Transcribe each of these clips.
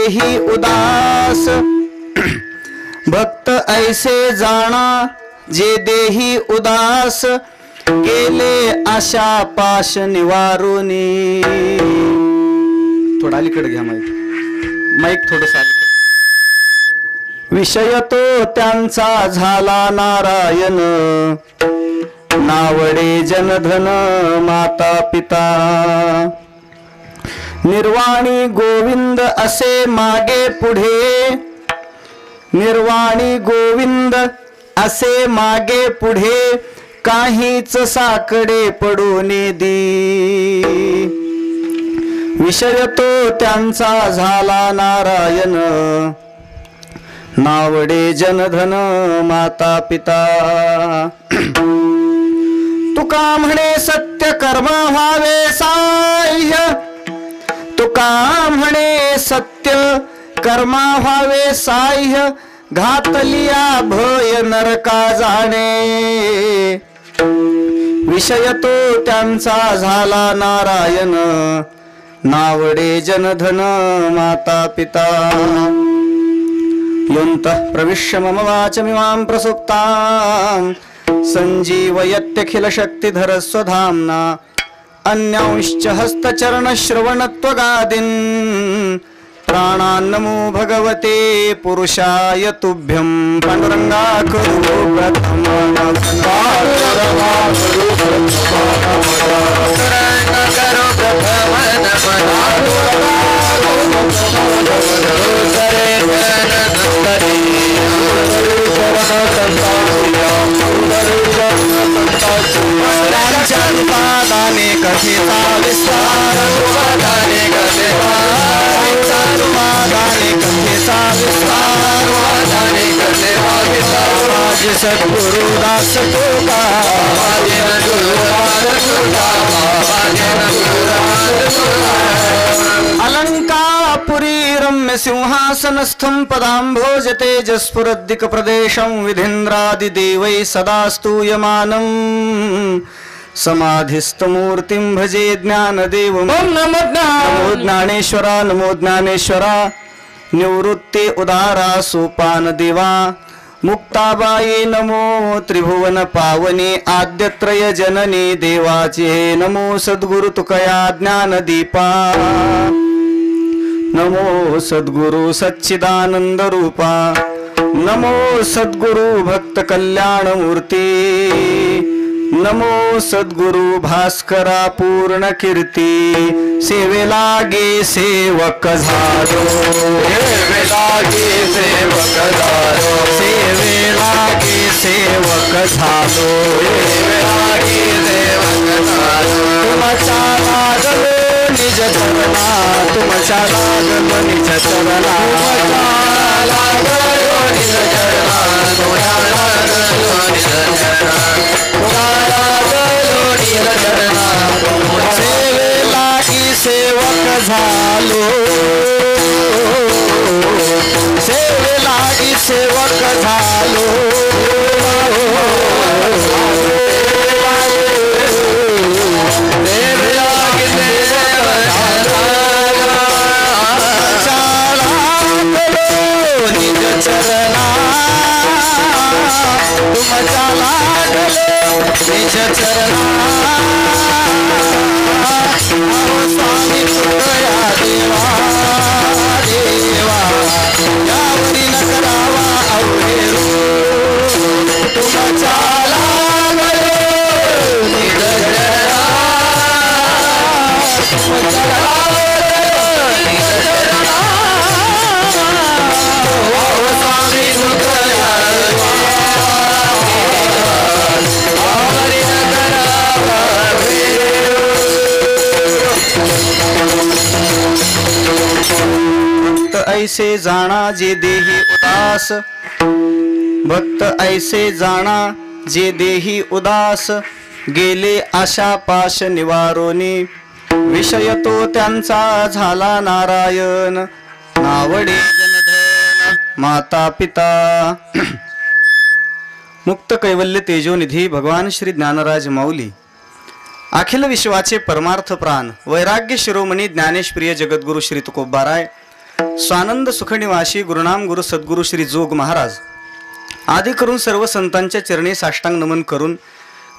देही उदास। भक्त ऐसे जाणा जे देही उदास, केले आशा पाश निवारुनी। थोडा अलीकडे घ्या माईक थोडस अलीकडे। विषय तो त्यांचा झाला नारायण, नावडे जनधन माता पिता। निर्वाणी गोविंद असे मागे पुढे, निर्वाणी गोविंद असे मागे पुढे, काहीच साकडे पडून दी। विषय तो त्यांचा झाला नारायण, नावडे जनधन माता पिता। तुका म्हणे सत्य कर्म व्हावे साह्य, तुका म्हणे सत्य कर्मा व्हावे साह्य। घातलिया भय नरका जाणे, विषय तो त्यांचा झाला नारायण, नावडे जनधन माता पिता। योऽन्तः प्रविश्य मम वाचमिमां प्रसुप्तां, सञ्जीवयत्यखिल शक्तिधर स्वधाम्ना। अन्यांश्च हस्तचरणश्रवणत्वगादीन्, प्राणान्नमो भगवते पुरुषाय तुभ्यं। पांडुरंगा करू प्रथम पादाने कथिता विस्तार, पादाने कथिता विस्तार। आज सद्गुरु दास को का, अलंकापुरी रम्य सिंहासनस्थं पदाम्भोज तेजस्फुरद्दिक प्रदेशं। विधीन्द्रादिदेवै सदा स्तूयमानम्, समाधिस्थमूर्तिं भजे ज्ञानदेवम्। नमो ज्ञानेश्वरा, नमो ज्ञानेश्वरा। निवृत्ते उदारा सोपान देवा, मुक्ताबाई नमो त्रिभुवन पावने। आद्यत्रय जननी देवाचे नमो सद्गुरु तुकया ज्ञानदीपा। नमो सद्गुरु सच्चिदानंद रूपा, नमो सद्गुरु भक्त कल्याण मूर्ती। नमो सद्गुरु भास्करा पूर्ण कीर्ती। सेवेला गे सेवक झालो, सेवेला गे सेवक झालो, सेवेला गे सेवक झालो, सेवेला गे सेवक झालो। तुमच्या लागलो निज चरणा, तुमच्या लागलो निज चरणा, लागलो निज चरणा, तुमच्या लागलो निज चरणा, सेवेला की सेवक झालो, सेवेला की सेवक झालो। निज चरणा, तुमच्या लागलो निज चरणा। स्वामी तुकया देवा, देवा यावरी न करावा अवहेरू। तुमच्या लागलो निज चरणा, तुमच्या लागलो निज चरणा। स्वामी तुकया ऐसे जाना जे देही उदास, भक्त ऐसे जाना जे देही उदास। गेले आशा पाश निवारोनी, विषय तो त्यांचा झाला नारायण, नावडे जनधन माता पिता। मुक्त कैवल्य तेजोनिधी भगवान श्री ज्ञानराज माऊली, अखिल विश्वाचे परमार्थ प्राण, वैराग्य शिरोमणी ज्ञानेश प्रिय जगद्गुरु श्री तुकोबाराय, स्वानंद सुखनिवासी गुरुनाम गुरु सद्गुरु श्री जोग महाराज आदी करून सर्व संतांच्या चरणी साष्टांग नमन करून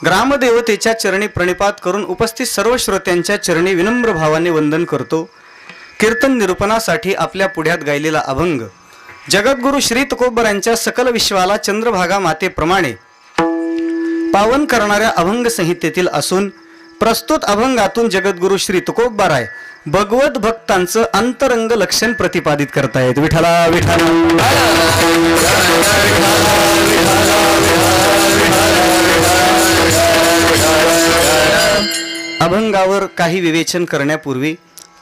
ग्रामदेवतेच्या चरणी प्रणिपात करून उपस्थित सर्व श्रोत्यांच्या चरणी विनम्र भावाने वंदन करतो। कीर्तन निरूपणासाठी आपल्या पुढ्यात गायलेला अभंग जगद्गुरु श्री तुकोबरांच्या सकल विश्वाला चंद्रभागा मातेप्रमाणे पावन करणाऱ्या अभंग संहितेतील असून प्रस्तुत अभंगातून जगद्गुरु श्री तुकोबराय भगवत भक्तांचं अंतरंग लक्षण प्रतिपादित करतायत। विठला विठला अभंगावर काही विवेचन करण्यापूर्वी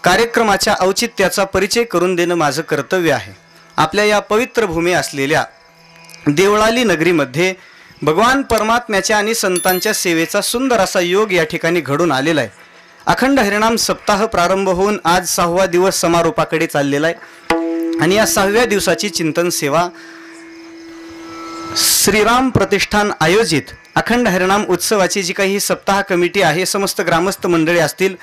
कार्यक्रमाच्या औचित्याचा परिचय करून देणं माझं कर्तव्य आहे। आपल्या या पवित्र भूमी असलेल्या देवळाली नगरीमध्ये भगवान परमात्म्याच्या आणि संतांच्या सेवेचा सुंदर असा योग या ठिकाणी घडून आलेला आहे। अखंड हरिनाम सप्ताह प्रारंभ होऊन आज 6वा दिवस समारोपाकडे चाललेला आहे आणि या 6व्या दिवसाची चिंतन सेवा श्रीराम प्रतिष्ठान आयोजित अखंड हरिनाम उत्सवाची जी काही सप्ताह कमिटी आहे, समस्त ग्रामस्थ मंडळी असतील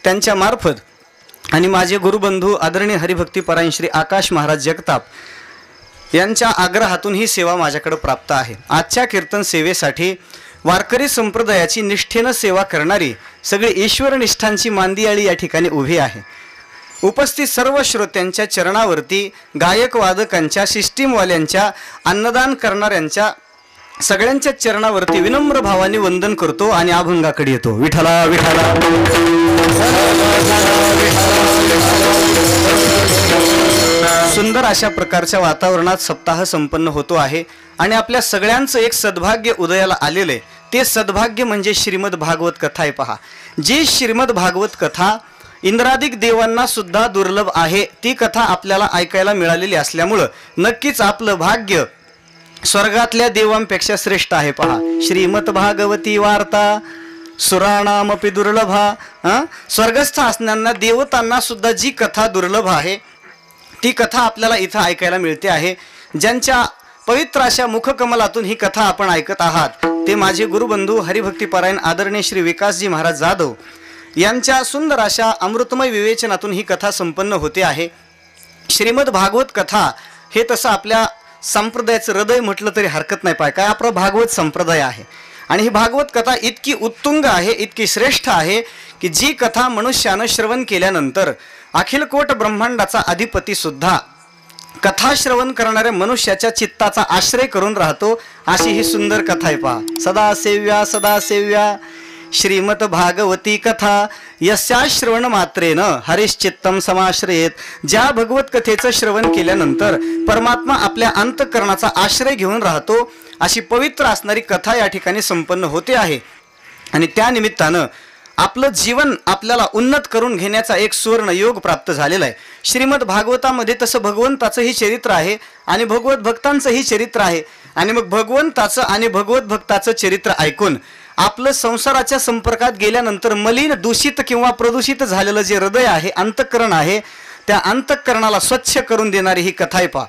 त्यांच्या मार्फत आणि माझे गुरुबंधू आदरणीय हरिभक्तीपरायण श्री आकाश महाराज जगताप यांच्या आग्रहातून ही सेवा माझ्याकडे प्राप्त आहे। आजच्या कीर्तन सेवेसाठी वारकरी संप्रदायाची निष्ठेनं सेवा करणारी सगळी ईश्वरनिष्ठांची मांदियाळी या ठिकाणी उभी आहे। उपस्थित सर्व श्रोत्यांच्या चरणावरती गायक वादकांच्या सिस्टीमवाल्यांच्या अन्नदान करणाऱ्यांच्या सगळ्यांच्या चरणावरती विनम्र भावाने वंदन करतो आणि अभंगाकडे येतो। विठला विठला सुंदर अशा प्रकारच्या वातावरणात सप्ताह संपन्न होतो आहे आणि आपल्या सगळ्यांचं एक सद्भाग्य उदयाला आलेले ते सद्भाग्य म्हणजे श्रीमद भागवत कथा आहे। पहा, जी श्रीमद भागवत कथा इंद्रादिक देवांना सुद्धा दुर्लभ आहे ती कथा आपल्याला ऐकायला मिळालेली असल्यामुळं नक्कीच आपलं भाग्य स्वर्गातल्या देवांपेक्षा श्रेष्ठ आहे। पहा, श्रीमद भागवती वार्ता सुराणामपि दुर्लभा। स्वर्गस्थ असणाऱ्यांना देवतांना सुद्धा जी कथा दुर्लभ आहे ती कथा आपल्याला इथं ऐकायला मिळते आहे। ज्यांच्या पवित्र अशा मुखकमलातून ही कथा आपण ऐकत आहात ते माझे गुरुबंधू हरिभक्तीपरायण आदरणीय श्री विकासजी महाराज जाधव यांच्या सुंदर अशा अमृतमय विवेचनातून ही कथा संपन्न होते आहे। श्रीमद भागवत कथा हे तसं आपल्या संप्रदायाचं हृदय म्हटलं तरी हरकत नाही। पाय काय आपला भागवत संप्रदाय आहे आणि ही भागवत कथा इतकी उत्तुंग आहे, इतकी श्रेष्ठ आहे की जी कथा मनुष्यानं श्रवण केल्यानंतर अखिल कोट ब्रह्मांडाचा अधिपती सुद्धा कथा श्रवण करणाऱ्या मनुष्याच्या चित्ताचा आश्रय करून राहतो अशी ही सुंदर कथा आहे। पहा, सदा सेव्या श्रीमद भागवती कथा यस्या श्रवण मात्रेन हरिश्चित्तम समाश्रयेत। ज्या भगवत कथेचं श्रवण केल्यानंतर परमात्मा आपल्या अंतःकरणाचा आश्रय घेऊन राहतो अशी पवित्र असणारी कथा या ठिकाणी संपन्न होते आहे आणि त्या निमित्तानं आपलं जीवन आपल्याला उन्नत करून घेण्याचा एक सुवर्ण योग प्राप्त झालेला आहे। श्रीमद भागवतामध्ये तसं भगवंताचंही चरित्र आहे आणि भगवत भक्तांचंही चरित्र आहे आणि मग भगवंताचं आणि भगवत भक्ताचं चरित्र ऐकून आपलं संसाराच्या संपर्कात गेल्यानंतर मलिन दूषित किंवा प्रदूषित झालेलं जे हृदय आहे, अंतःकरण आहे, त्या अंतःकरणाला स्वच्छ करून देणारी ही कथा आहे। पहा,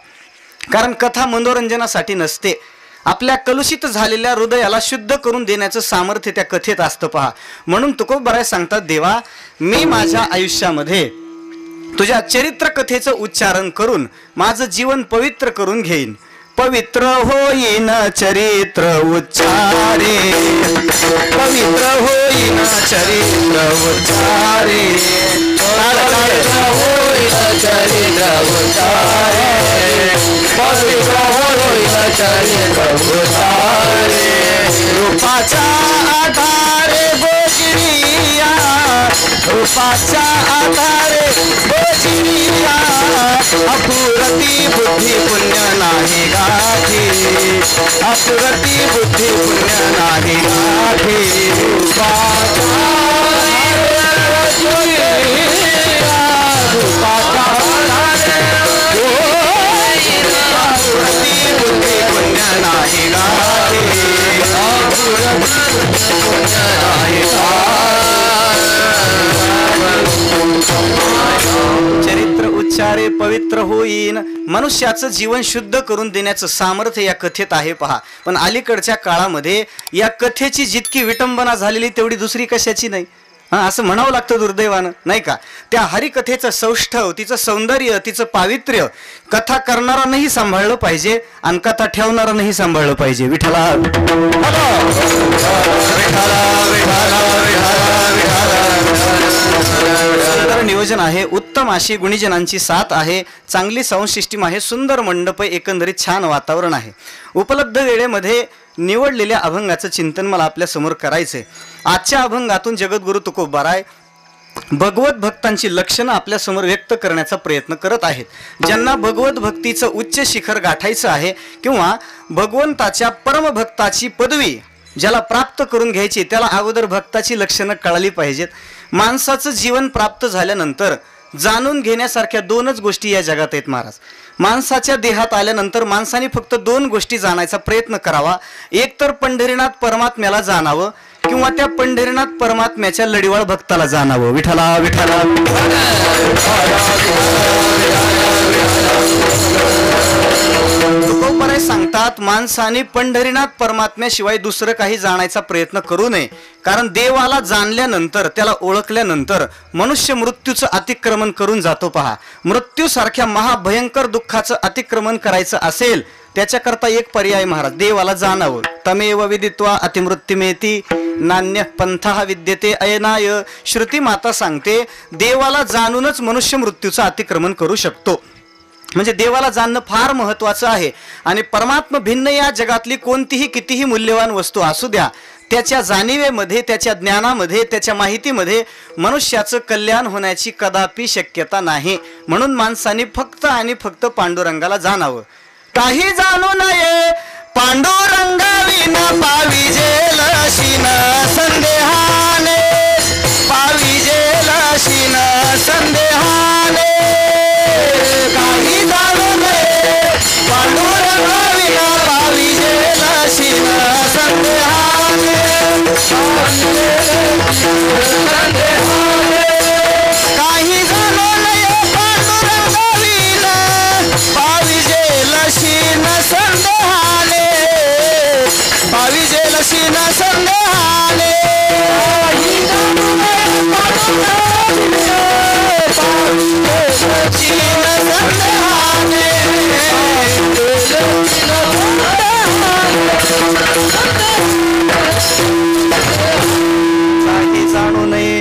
कारण कथा मनोरंजनासाठी नसते, आपल्या कलुषित झालेल्या हृदयाला शुद्ध करून देण्याचं सामर्थ्य त्या कथेत असतं। पहा, म्हणून तुकोबराय सांगतात, देवा मी माझ्या आयुष्यामध्ये तुझ्या चरित्र कथेचं उच्चारण करून माझं जीवन पवित्र करून घेईन। पवित्र होईन चरित्र उच्चारे, पवित्र होईन चरित्र उच्चारे, पवित्र होईन चरित्र उच्चारे, पवित्र होईन चरित्र उच्चारे। रूपाच्या आधारे बोजनिया, रूपाच्या आधारे बोजनिया, अपुरती बुद्धी पुण्य नाही गाठी, अपुरती बुद्धी पुण्य नाही गाठी। रूपाच्या अपुरती बुद्धी पुण्य नाही गाठी, अपुरती पुण्य नाही चरित्र उच्चारे पवित्र होईन। मनुष्याचं जीवन शुद्ध करून देण्याचं सामर्थ्य या कथेत आहे। पहा, पण अलीकडच्या काळामध्ये या कथेची जितकी विटंबना झालेली तेवढी दुसरी कशाची नाही। असं म्हणावं लागतं दुर्दैवानं, नाही का? त्या हरिकथेचं सौष्ठव, तिचं सौंदर्य, तिचं पावित्र्य कथा करणारांनाही सांभाळलं पाहिजे आणि कथा ठेवणारांनाही सांभाळलं पाहिजे. विठ्ठला सुंदर नियोजन आहे, उत्तम अशी गुणीजनांची साथ आहे, चांगली साऊंड सिस्टीम आहे, सुंदर मंडप, एकंदरीत छान वातावरण आहे. उपलब्ध वेळेमध्ये निवडलेल्या अभंगाचं चिंतन मला आपल्या समोर करायचंय. आजच्या अभंगातून जगद्गुरु तुकोबाराय भगवत भक्तांची लक्षणं आपल्या समोर व्यक्त करण्याचा प्रयत्न करत आहेत. ज्यांना भगवत भक्तीचं उच्च शिखर गाठायचं आहे किंवा भगवंताच्या परमभक्ताची पदवी ज्याला प्राप्त करून घ्यायची, त्याला अगोदर भक्ताची लक्षणं कळली पाहिजेत. माणसाचं जीवन प्राप्त झाल्यानंतर जाणून घेण्यासारख्या दोनच गोष्टी या जगात आहेत महाराज. माणसाच्या देहात आल्यानंतर माणसाने फक्त दोन गोष्टी जाणायचा प्रयत्न करावा. एक तर पंढरीनाथ परमात्म्याला जाणावं किंवा त्या पंढरीनाथ परमात्म्याच्या लढीवाळ भक्ताला जाणावं. विठ्ठला विठ्ठला तुकोबाराय सांगतात, माणसाने पंढरीनाथ परमात्म्याशिवाय दुसरं काही जाणायचा प्रयत्न करू नये. कारण देवाला जाणल्यानंतर, त्याला ओळखल्यानंतर मनुष्य मृत्यूचं अतिक्रमण करून जातो. पहा, मृत्यूसारख्या महाभयंकर दुःखाचं अतिक्रमण करायचं असेल त्याच्याकरता एक पर्याय महाराज, देवाला जाणावं. तमेव विदित्वा अतिमृत्युमेती नान्य पंथा विद्यते अयनाय. श्रुती माता सांगते, देवाला जाणूनच मनुष्य मृत्यूचं अतिक्रमण करू शकतो. म्हणजे देवाला जाणणं फार महत्त्वाचं आहे. आणि परमात्मा भिन्न या जगातली कोणतीही कितीही मूल्यवान वस्तू असू द्या, त्याच्या जाणीवेमध्ये, त्याच्या ज्ञानामध्ये, त्याच्या माहितीमध्ये मनुष्याचं कल्याण होण्याची कदापि शक्यता नाही. म्हणून माणसाने फक्त आणि फक्त पांडुरंगाला जाणावं. काही जाणू नये पांडुरंगाविना पाविजेल शिन संदेहाने, पाविजेल शिन संदेहाने. काही जाणू नये पांडुरंगाविना पाविजेल शिन संदेहाने, काही जाणू नये पांडुरंगाविना पाविजेल शिन संदेहाने, पाविजेल शिन संदेहाने. काही जाणू नये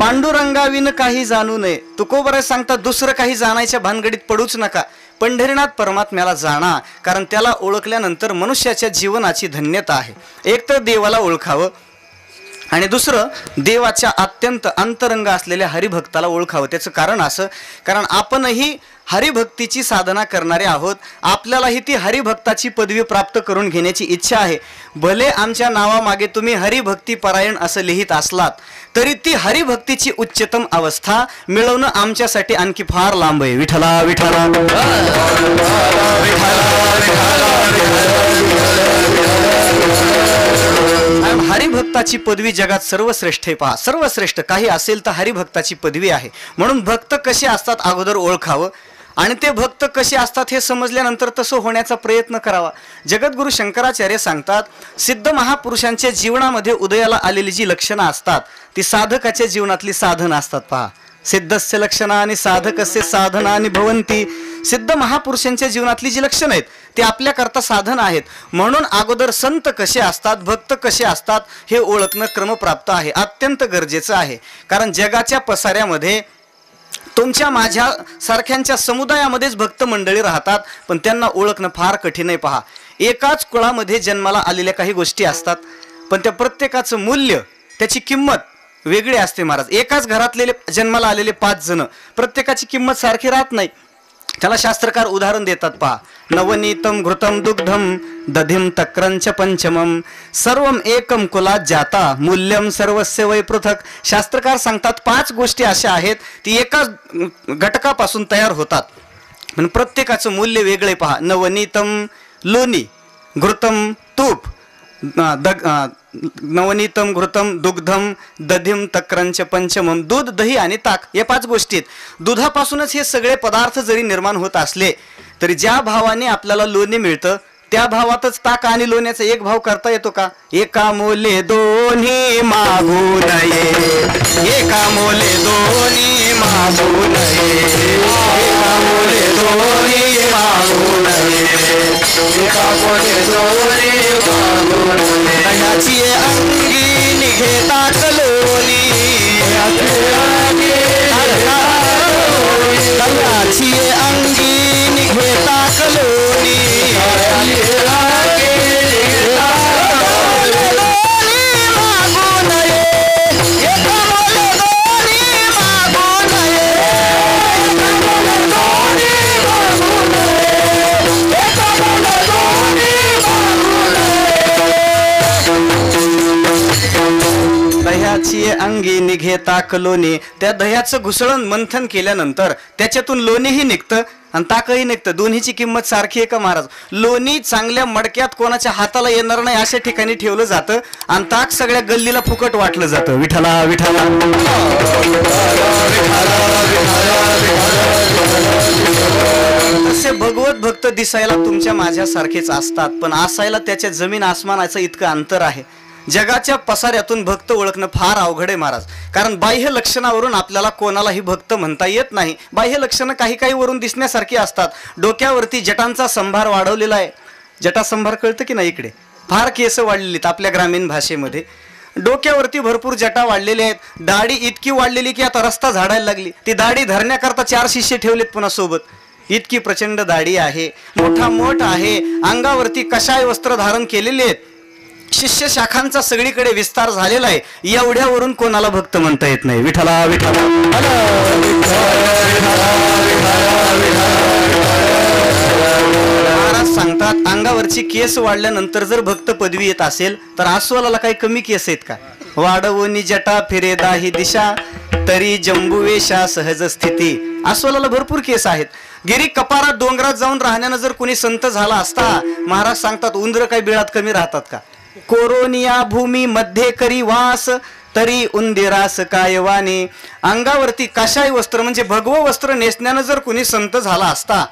पांडुरंगाविन, काही जाणू नये. तुकोबाराय सांगतात, दुसरं काही जाणायच्या भानगडीत पडूच नका. पंढरीनाथ परमात्म्याला जाणा, कारण त्याला ओळखल्यानंतर मनुष्याच्या जीवनाची धन्यता आहे. एक तर देवाला ओळखावं आणि दुसरं देवाच्या अत्यंत अंतरंग असलेल्या हरिभक्ताला ओळखावं. त्याचं कारण असं, कारण आपणही हरिभक्तीची साधना करणारे आहोत. आपल्यालाही ती हरिभक्ताची पदवी प्राप्त करून घेण्याची इच्छा आहे. भले आमच्या नावामागे तुम्ही हरिभक्ती परायण असं लिहित असलात तरी ती हरिभक्तीची उच्चतम अवस्था मिळवणं आमच्यासाठी आणखी फार लांब आहे. विठ्ठला विठ्ठला हरिभक्ताची पदवी जगात सर्वश्रेष्ठ आहे. पहा, सर्वश्रेष्ठ काही असेल तर हरिभक्ताची पदवी आहे. म्हणून भक्त कसे असतात अगोदर ओळखावं आणि ते भक्त कसे असतात हे समजल्यानंतर तसं होण्याचा प्रयत्न करावा. जगद्गुरु शंकराचार्य सांगतात, सिद्ध महापुरुषांच्या जीवनामध्ये उदयाला आलेली जी लक्षणं असतात ती साधकाच्या जीवनातली साधन असतात. पहा, सिद्धस्य लक्षणानि साधकस्य साधनानि भवन्ति. सिद्ध महापुरुषांच्या जीवनातली जी लक्षणं आहेत ते आपल्याकरता साधन आहेत. म्हणून अगोदर संत कसे असतात, भक्त कसे असतात हे ओळखणं क्रमप्राप्त आहे, अत्यंत गरजेचं आहे. कारण जगाच्या पसाऱ्यामध्ये तुमच्या माझ्या सारख्यांच्या समुदायामध्येच भक्त मंडळी राहतात, पण त्यांना ओळखणं फार कठीण आहे. पहा, एकाच कुळामध्ये जन्माला आलेल्या काही गोष्टी असतात, पण त्या प्रत्येकाचं मूल्य, त्याची किंमत वेगळी असते महाराज. एकाच घरातले जन्माला आलेले 5 जण, प्रत्येकाची किंमत सारखी राहत नाही. त्याला शास्त्रकार उदाहरण देतात. पहा, नवनीतम घृतम दुग्धम दधिम तक्रंच पंचमम सर्वम एकम कुलात जाता मूल्यम सर्वस्य वै पृथक. शास्त्रकार सांगतात 5 गोष्टी अशा आहेत ती एकाच घटकापासून तयार होतात, पण प्रत्येकाचं मूल्य वेगळे. पहा, नवनीतम लोणी, घृतम तूप, नवनीतम घृतम दुग्धम दधिम तक्रंच पंचमम दूध, दही आणि ताक, या 5 गोष्टी आहेत. दुधापासूनच हे सगळे पदार्थ जरी निर्माण होत असले तरी ज्या भावाने आपल्याला लोणी मिळतं त्या भावातच ताक आणि लोण्याचा एक भाव करता येतो का? एका मोले दोन्ही मागू नये, एका मोले दोन्ही मागू नये, एका मोले दोन्ही मागू नये, एका मोले दोन्ही मागू नये. दह्याची अंगी निघे ताक लोणी, दह्याची अंगी निघे ताक लोणी, दह्याची अंगी निघे ताक लोणी. त्या दह्याचं घुसळण मंथन केल्यानंतर त्याच्यातून लोणीही निघतं आणि ताकही निघतं. दोन्हीची किंमत सारखी आहे का महाराज? लोणी चांगल्या मडक्यात कोणाच्या हाताला येणार नाही अशा ठिकाणी ठेवलं जातं आणि ताक सगळ्या गल्लीला फुकट वाटलं जातं. विठ्ठला विठ्ठला. तसे भगवत भक्त दिसायला तुमच्या माझ्यासारखेच असतात, पण असायला त्याच्या जमीन आसमानाचं इतकं अंतर आहे. जगाच्या पसाऱ्यातून भक्त ओळखणं फार अवघड आहे महाराज, कारण बाह्य लक्षणावरून आपल्याला कोणालाही भक्त म्हणता येत नाही. बाह्य लक्षणं काही काही वरून दिसण्यासारखी असतात. डोक्यावरती जटांचा संभार वाढवलेला आहे. जटा संभार कळतं की नाही? इकडे फार केस वाढलेलीत आपल्या ग्रामीण भाषेमध्ये. डोक्यावरती भरपूर जटा वाढलेल्या आहेत. दाढी इतकी वाढलेली की आता रस्ता झाडायला लागली. ती दाढी धरण्याकरता 4 शिष्य ठेवलेत पुन्हा सोबत. इतकी प्रचंड दाढी आहे, मोठा मोठ आहे. अंगावरती कशाय वस्त्र धारण केलेले आहेत. शिष्य शाखांचा सगळीकडे विस्तार झालेला आहे. एवढ्यावरून कोणाला भक्त म्हणता येत नाही. विठ्ठला विठ्ठला. महाराज सांगतात अंगावरची केस वाढल्यानंतर जर भक्त पदवी येत असेल तर अस्वलाला काही कमी केस आहेत का? वाढवणी जटा फिरे दाही दिशा, तरी जंबुवेशा सहज स्थिती. अस्वलाला भरपूर केस आहेत. गिरी कपारात डोंगरात जाऊन राहण्यानं जर कोणी संत झाला असता, महाराज सांगतात उंदर काही बिळात कमी राहतात का? कोरोनिया भूमी मध्ये करी वास, तरी उंदिरास काय वाणे. अंगावरती काशाई वस्त्र म्हणजे भगवं वस्त्र नेसण्यानं जर कोणी संत झाला असता.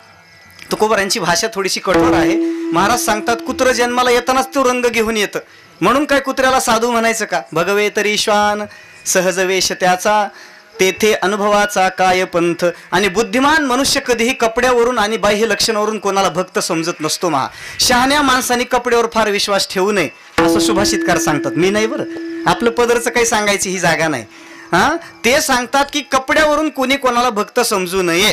तुकोबारांची भाषा थोडीशी कठोर आहे. महाराज सांगतात कुत्र जन्माला येतानाच तो रंग घेऊन येतं, म्हणून काय कुत्र्याला साधू म्हणायचं का? भगवे तरी श्वान सहज वेश त्याचा, तेथे अनुभवाचा काय पंथ. आणि बुद्धिमान मनुष्य कधीही कपड्यावरून आणि बाह्य लक्षणावरून कोणाला भक्त समजत नसतो. शहाण्या माणसाने कपड्यावर फार विश्वास ठेवू नये असं सुभाषितकार सांगतात. मी नाही बरं, आपलं पदरचं काही सांगायची ही जागा नाही. ते सांगतात की कपड्यावरून कोणी कोणाला भक्त समजू नये.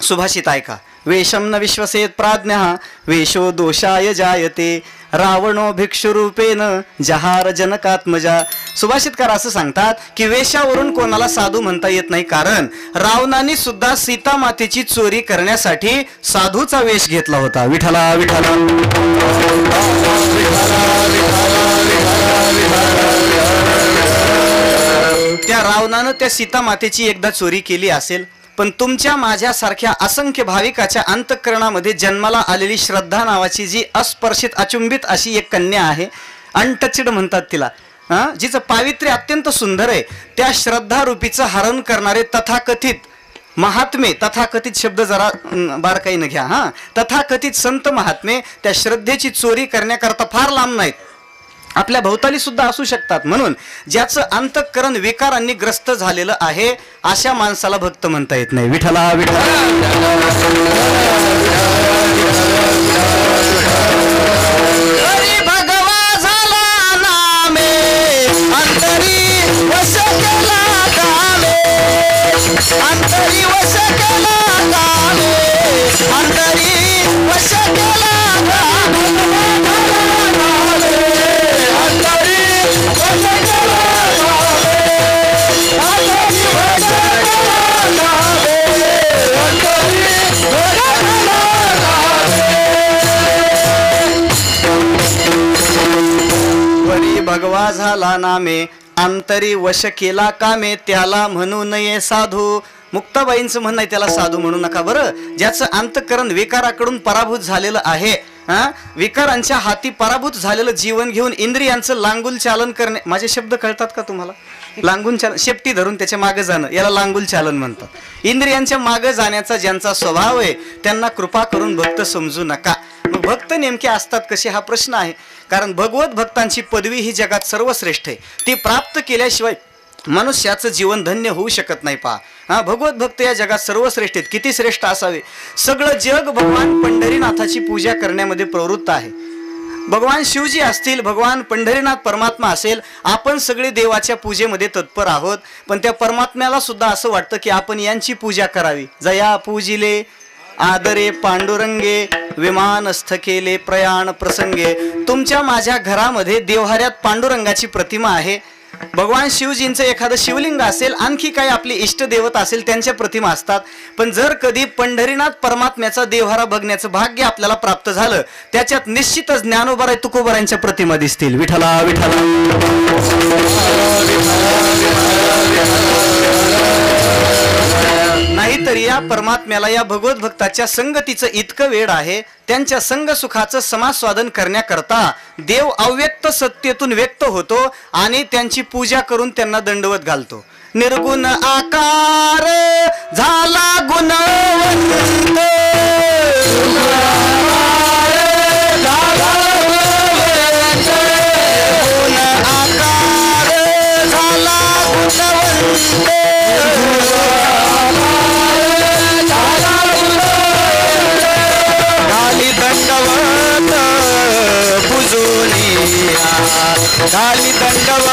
सुभाषित ऐका. वेशम न विश्वसेत प्राज्ञः, वेशो दोषाय जायते, रावणो भिक्षुरूपेन जहार जनकात्मजा. सुभाषितकार असं सांगतात की वेशावरून कोणाला साधू म्हणता येत नाही, कारण रावणाने सुद्धा सीता मातेची चोरी करण्यासाठी साधूचा वेश घेतला होता. विठ्ठला विठ्ठला. त्या रावणानं त्या सीता मातेची एकदा चोरी केली असेल, पण तुमच्या माझ्यासारख्या असंख्य भाविकाच्या अंतःकरणामध्ये जन्माला आलेली श्रद्धा नावाची जी अस्पर्शित अचुंबित अशी एक कन्या आहे, अनटचड म्हणतात तिला, जिचं पावित्र्य अत्यंत सुंदर आहे, त्या श्रद्धा रूपीचं हरण करणारे तथाकथित महात्मे, तथाकथित शब्द जरा बारकाईनं घ्या, तथाकथित संत महात्मे त्या श्रद्धेची चोरी करण्याकरता फार लांब नाहीत, आपल्या भोवताली सुद्धा असू शकतात. म्हणून ज्याचं अंतःकरण विकारांनी ग्रस्त झालेलं आहे अशा माणसाला भक्त म्हणता येत नाही. विठ्ठला विठ्ठला. भगवा झाला नामे, अंतरी वश केला कामे, अंतरी वश केला कामे, अंतरी वश केला भगवा झाला नामे, अंतरी वश केला कामे, त्याला म्हणू नये साधू. मुक्ताबाईंचं म्हणणं आहे त्याला साधू म्हणू नका बरं. ज्याचं अंतःकरण विकाराकडून पराभूत झालेलं आहे, विकारांच्या हाती पराभूत झालेलं जीवन घेऊन इंद्रियांचं लांगुल चालन करणे. माझे शब्द कळतात का तुम्हाला? लांगून चालन, शेपटी धरून त्याच्या मागे जाणं, याला लांगुल चालन म्हणतात. इंद्रियांच्या मागे जाण्याचा ज्यांचा स्वभाव आहे त्यांना कृपा करून भक्त समजू नका. मग भक्त नेमके असतात कसे हा प्रश्न आहे. कारण भगवत भक्तांची पदवी ही जगात सर्वश्रेष्ठ आहे. ती प्राप्त केल्याशिवाय मनुष्याचं जीवन धन्य होऊ शकत नाही. पहा, भगवत भक्त या जगात सर्वश्रेष्ठ आहेत. किती श्रेष्ठ असावे. सगळं जग भगवान पंढरीनाथाची पूजा करण्यामध्ये प्रवृत्त आहे. भगवान शिवजी असतील, भगवान पंढरीनाथ परमात्मा असेल, आपण सगळे देवाच्या पूजेमध्ये तत्पर आहोत. पण त्या परमात्म्याला सुद्धा असं वाटतं की आपण यांची पूजा करावी. जया पूजिले आदरे पांडुरंगे, विमानस्थ केले प्रयाण प्रसंगे. तुमच्या माझ्या घरामध्ये देवहाऱ्यात पांडुरंगाची प्रतिमा आहे. भगवान शिवजींचं एखादं शिवलिंग असेल, आणखी काही आपली इष्टदेवता असेल, त्यांच्या प्रतिमा असतात. पण जर कधी पंढरीनाथ परमात्म्याचा देवहारा बघण्याचं भाग्य आपल्याला प्राप्त झालं, त्याच्यात निश्चितच ज्ञानोबा तुकोबारांच्या प्रतिमा दिसतील. विठ्ठला विठ्ठला. नाहीतर या परमात्म्याला, या भगवत भक्ताच्या संगतीचं इतकं वेड आहे, त्यांच्या संग सुखाचं समास्वादन करण्याकरता देव अव्यक्त सत्तेतून व्यक्त होतो आणि त्यांची पूजा करून त्यांना दंडवत घालतो. निर्गुण आकार झाला गुणवंत, गाली दंडवत पुजुनिया, गाली दंडवत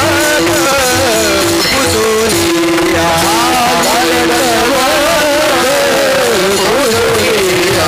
पुजुनिया, गाली दंडवत पुजुनिया.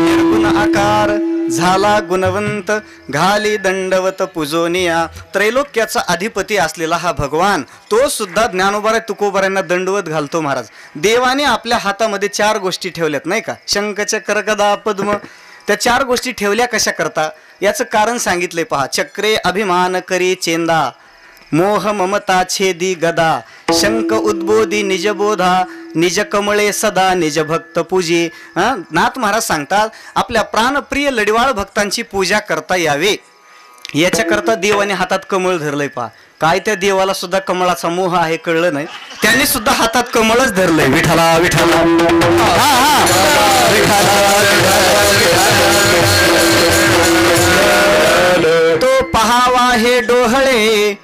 निर्गुण आकार झाला गुणवंत, झाला गुणवंत, घाली दंडवत पुजोनिया. त्रैलोक्याचा अधिपती असलेला हा भगवान, तो सुद्धा ज्ञानोबा तुकोबारांना दंडवत घालतो. महाराज, देवाने आपल्या हातामध्ये 4 गोष्टी ठेवल्यात नाही का? शंखचक्र गदा पद्म. त्या 4 गोष्टी ठेवल्या कशा करता याचं कारण सांगितले. पहा, चक्रे अभिमान करी चेंदा, मोह ममता छेदी गदा, शंख उद्बोधी निजबोधा, निज कमळे सदा निज भक्त पूजी. नाथ महाराज सांगतात, आपल्या प्राणप्रिय लढिवाळ भक्तांची पूजा करता यावे याच्याकरता देवाने हातात कमळ धरलंय. पहा, काय त्या देवाला सुद्धा कमळाचा मोह आहे कळलं नाही, त्यांनी सुद्धा हातात कमळच धरलंय. विठ्ठला विठ्ठला. तो पहावा हे डोहळे,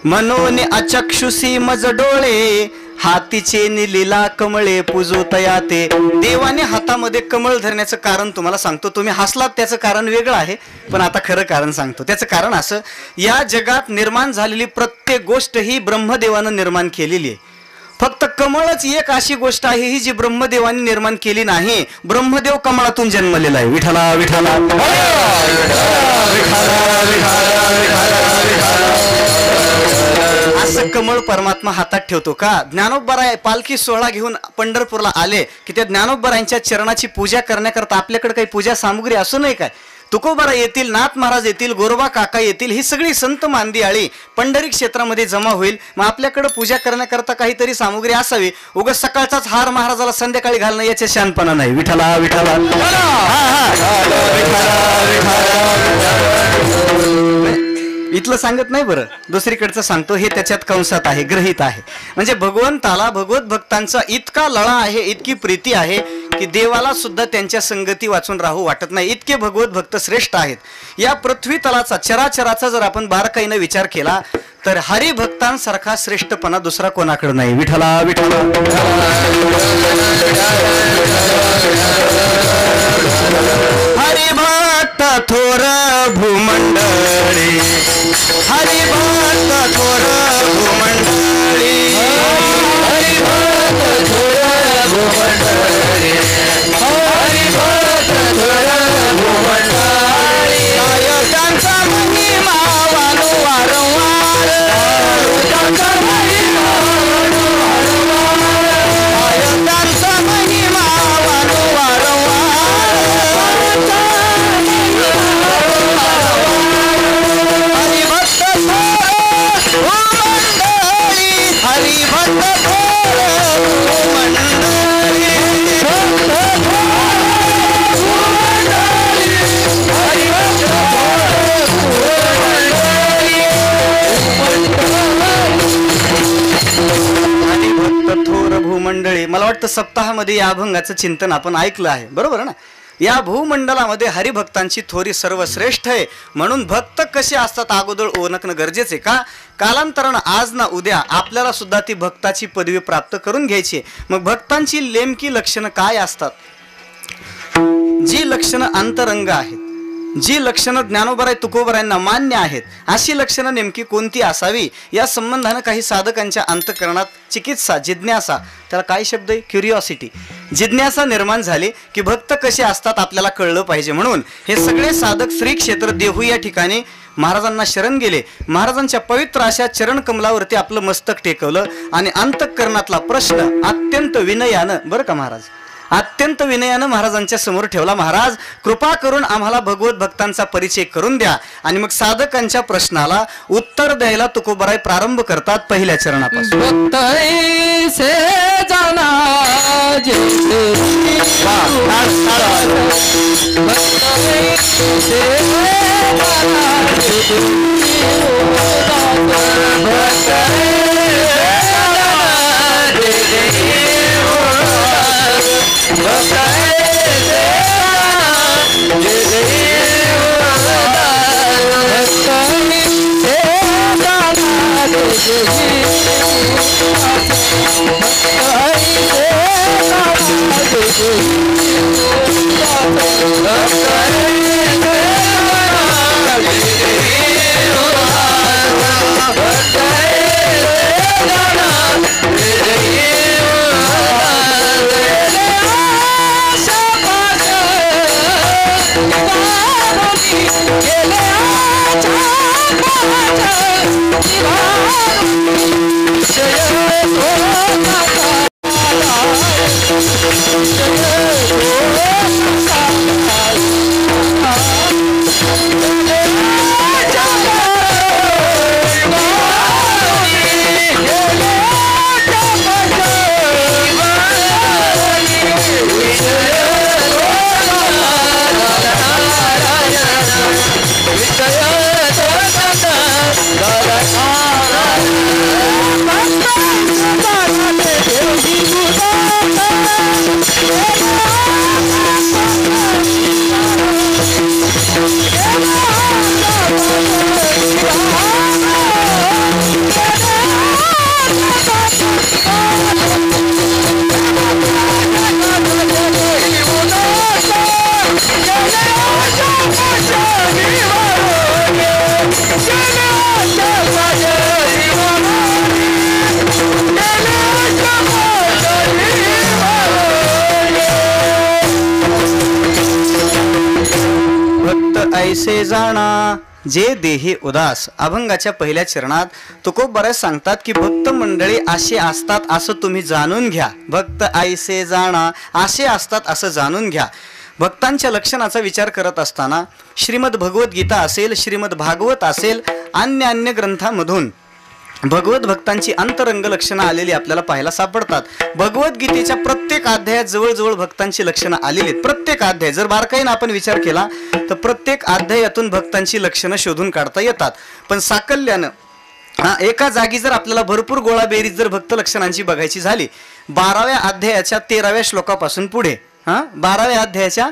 मनोने अचक्षुसी मज डोळे, हातीचे निलीला कमळे पूजोतया ते. देवाने हातामध्ये कमळ धरण्याचं कारण तुम्हाला सांगतो. तुम्ही हसलात त्याचं कारण वेगळं आहे, पण आता खरं कारण सांगतो. त्याचं कारण असं, या जगात निर्माण झालेली प्रत्येक गोष्ट ही ब्रह्मदेवानं निर्माण केलेली आहे. फक्त कमळच एक अशी गोष्ट आहे ही जी ब्रह्मदेवाने निर्माण केली नाही. ब्रह्मदेव कमळातून जन्मलेला आहे. विठ्ठला विठ्ठला. असं कमळ परमात्मा हातात ठेवतो का? ज्ञानोबराय पालखी सोहळा घेऊन पंढरपूरला आले की त्या ज्ञानोबरायांच्या चरणाची पूजा करण्याकरता आपल्याकडे काही पूजा सामुग्री असू नये काय? तुकोबारा येतील, नाथ महाराज येतील, गोरोबा काका येतील, ही सगळी संत मांदियाळी पंढरी क्षेत्रामध्ये जमा होईल. मग आपल्याकडे पूजा करण्याकरता काहीतरी सामुग्री असावी. उगाच सकाळचाच हार महाराजाला संध्याकाळी घालणं याच्या शानपणा नाही. विठ्ठला विठ्ठला. इथलं सांगत नाही बरं, दुसरीकडचं सांगतो. हे त्याच्यात कंसात आहे, ग्रहित आहे. म्हणजे भगवंताला, भगवत भक्तांचा इतका लळा आहे, इतकी प्रीती आहे की देवाला सुद्धा त्यांच्या संगती वाचून राहू वाटत नाही. इतके भगवत भक्त श्रेष्ठ आहेत. या पृथ्वी तलाचा, चराचराचा जर आपण बारकाईनं विचार केला तर हरिभक्तांसारखा श्रेष्ठपणा दुसरा कोणाकडे नाही. विठ्ठला विठ्ठला. हरिभक्त हरिभक्त थोर भूमंडळी हरिभक्त थोर भूमंडळी हरिभक्त थोर भूमंडळी हरिभक्त थोर भूमंडळी काय त्यांचा महिमा वालो वारंवार त्यांचा महिमा काय त्यांचा महिमा वालो वारंवार हरिभक्त थोर भूमंडळी हरिभक्त थोर भूमंडळी हरिभक्त थोर भूमंडळी. मला वाटतं सप्ताहामध्ये या अभंगाचं चिंतन आपण ऐकलं आहे, बरोबर ना. या भूमंडलामध्ये हरिभक्तांची थोरी सर्वश्रेष्ठ आहे. म्हणून भक्त कसे असतात अगोदर ओळखणं गरजेचे का कालांतरानं आज ना उद्या आपल्याला सुद्धा ती भक्ताची पदवी प्राप्त करून घ्यायची आहे. मग भक्तांची नेमकी लक्षणं काय असतात? जी लक्षणं अंतरंग आहेत, जी लक्षणं ज्ञानोबराय तुकोबरायांना मान्य आहेत, अशी लक्षणं नेमकी कोणती असावी या संबंधानं काही साधकांच्या अंतःकरणात चिकित्सा जिज्ञासा, त्याला काय शब्द आहे, क्युरिओसिटी, जिज्ञासा निर्माण झाली की भक्त कसे असतात आपल्याला कळलं पाहिजे. म्हणून हे सगळे साधक श्री क्षेत्र देहू या ठिकाणी महाराजांना शरण गेले. महाराजांच्या पवित्र अशा चरण कमलावरती आपलं मस्तक टेकवलं आणि अंतःकरणातला प्रश्न अत्यंत विनयानं, बरं का महाराज, अत्यंत विनयानं महाराजांच्या समोर ठेवला. महाराज कृपा करून आम्हाला भगवत भक्तांचा परिचय करून द्या. आणि मग साधकांच्या प्रश्नाला उत्तर द्यायला तुकोबराय प्रारंभ करतात पहिल्या चरणापासून. भक्त ऐसे जाना जैसे भक्त ऐसे जाना जैसे भक्त ऐसे जाणा जे देही उदास. अभंगाच्या पहिल्या चरणात तुकोबराय सांगतात की भक्त मंडळी असे असतात असं तुम्ही जाणून घ्या. भक्त ऐसे जाणा असे असतात असं जाणून घ्या. भक्तांच्या लक्षणाचा विचार करत असताना श्रीमद भगवद्गीता असेल, श्रीमद भागवत असेल, अन्य ग्रंथांमधून भगवत भक्तांची अंतरंग लक्षणं आलेली आपल्याला पाहायला सापडतात. भगवद्गीतेच्या प्रत्येक अध्यायात जवळजवळ भक्तांची लक्षणं आलेली आहेत. प्रत्येक अध्याय जर बारकाईनं आपण विचार केला तर प्रत्येक अध्यायातून भक्तांची लक्षणं शोधून काढता येतात. पण साकल्यानं एका जागी जर आपल्याला भरपूर गोळाबेरीज जर भक्त लक्षणांची बघायची झाली, 12व्या अध्यायाच्या 13व्या श्लोकापासून पुढे 12व्या अध्यायाच्या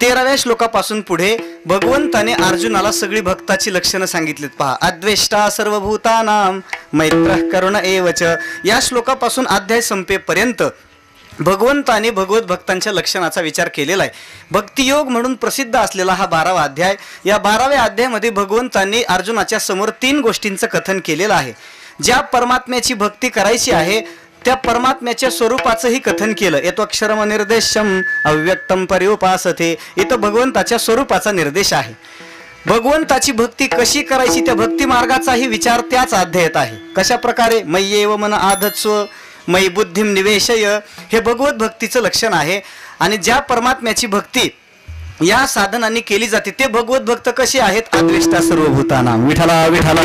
13व्या श्लोकापासून पुढे भगवंताने अर्जुनाला सगळी भक्ताची लक्षणं सांगितलीत. पहा, अद्वेष्टा सर्वभूतानां मैत्रः करुण एवच. या श्लोकापासून अध्याय संपेपर्यंत भगवंताने भगवत भक्तांच्या लक्षणाचा विचार केलेला आहे. भक्तियोग म्हणून प्रसिद्ध असलेला हा 12वा अध्याय. या 12व्या अध्यायामध्ये भगवंतांनी अर्जुनाच्या समोर 3 गोष्टींचं कथन केलेलं आहे. ज्या परमात्म्याची भक्ती करायची आहे त्या परमात्म्याच्या स्वरूपाचंही कथन केलं. यत्वक्षरम निर्देशम अव्यक्तम पर्युपासते. इथं भगवंताच्या स्वरूपाचा निर्देश आहे. भगवंताची भक्ती कशी करायची त्या भक्ती मार्गाचाही विचार त्याच अध्यायात आहे. कशा प्रकारे मय्येव मन आधत्स्व मयी बुद्धिम निवेशय हे भगवत भक्तीचं लक्षण आहे. आणि ज्या परमात्म्याची भक्ती या साधनांनी केली जाते ते भगवत भक्त कसे आहेत? अद्वेष्टा सर्वभूताना. विठला विठला.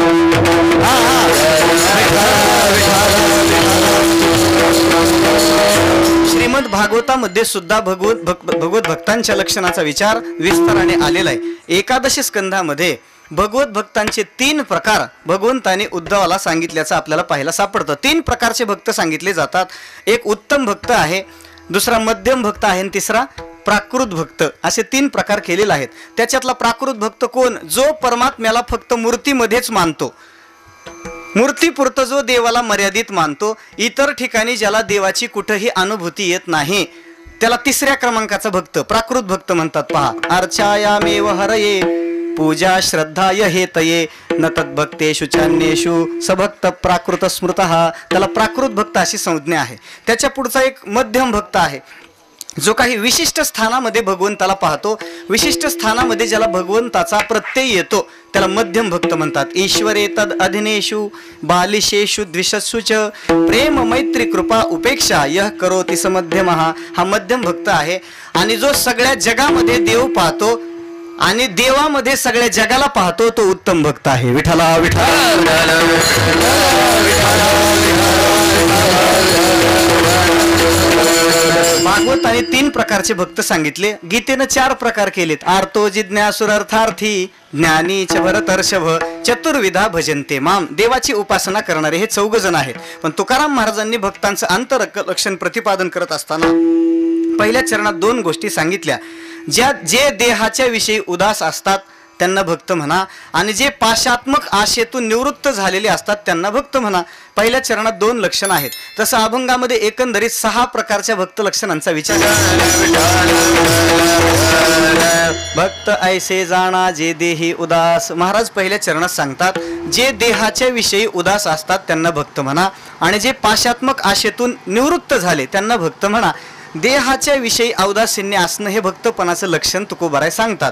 श्रीमद भागवतामध्ये सुद्धा भगवत भक्तांच्या लक्षणाचा विचार विस्ताराने आलेला आहे. एकादश स्कंधामध्ये भगवत भक्तांचे 3 प्रकार भगवंताने उद्धवाला सांगितल्याचं आपल्याला पाहायला सापडतं. 3 प्रकारचे भक्त सांगितले जातात. एक उत्तम भक्त आहे, दुसरा मध्यम भक्त आहे आणि तिसरा प्राकृत भक्त. असे 3 प्रकार केलेले आहेत. त्याच्यातला प्राकृत भक्त कोण? जो परमात्म्याला फक्त मूर्तीमध्येच मानतो, मूर्तीपुरतं जो देवाला मर्यादित मानतो, इतर ठिकाणी ज्याला देवाची कुठेही अनुभूती येत नाही, त्याला 3ऱ्या क्रमांकाचा भक्त प्राकृत भक्त म्हणतात. पहा, अर्चायामेव हरये पूजा श्रद्धा हेतये न तद्भक्तेषु चान्येषु सभक्त प्राकृत स्मृतः. त्याला प्राकृत भक्त अशी संज्ञा आहे. त्याच्या पुढचा एक मध्यम भक्त आहे जो काही विशिष्ट स्थानामध्ये भगवंताला पाहतो, विशिष्ट स्थानामध्ये ज्याला भगवंताचा प्रत्यय येतो त्याला मध्यम भक्त म्हणतात. ईश्वरे तद अधीनेषु बालिशेषु द्विषत्सु च प्रेम मैत्री कृपा उपेक्षा यह करोति स मध्यमः. हा मध्यम भक्त आहे. आणि जो सगळ्या जगामध्ये देव पाहतो आणि देवामध्ये सगळ्या जगाला पाहतो तो उत्तम भक्त आहे. विठला विठला. भागवताने 3 प्रकारचे भक्त सांगितले. गीतेनं 4 प्रकार केलेत. आर्तो जिज्ञासुर अर्थार्थी ज्ञानी च भरतर्षभ चतुर्विधा भजन्ते माम. देवाची उपासना करणारे हे 4 जण आहेत. पण तुकाराम महाराजांनी भक्तांचं अंतरलक्षण प्रतिपादन करत असताना पहिल्या चरणात 2 गोष्टी सांगितल्या. जे देहाच्या विषयी उदास असतात त्यांना भक्त म्हणा, आणि जे पाशात्मक आशेतून निवृत्त झालेले असतात त्यांना भक्त म्हणा. पहिल्या चरणात 2 लक्षण आहेत. तसं अभंगामध्ये एकंदरीत 6 प्रकारच्या भक्त लक्षणांचा विचार. भक्त ऐसे जाणा जे देही उदास. महाराज पहिल्या चरणात सांगतात जे देहाच्या विषयी उदास असतात त्यांना भक्त म्हणा, आणि जे पाशात्मक आशेतून निवृत्त झाले त्यांना भक्त म्हणा. देहाच्या विषयी औदासीन्य असणं हे भक्तपणाचं लक्षण तुकोबाराय सांगतात.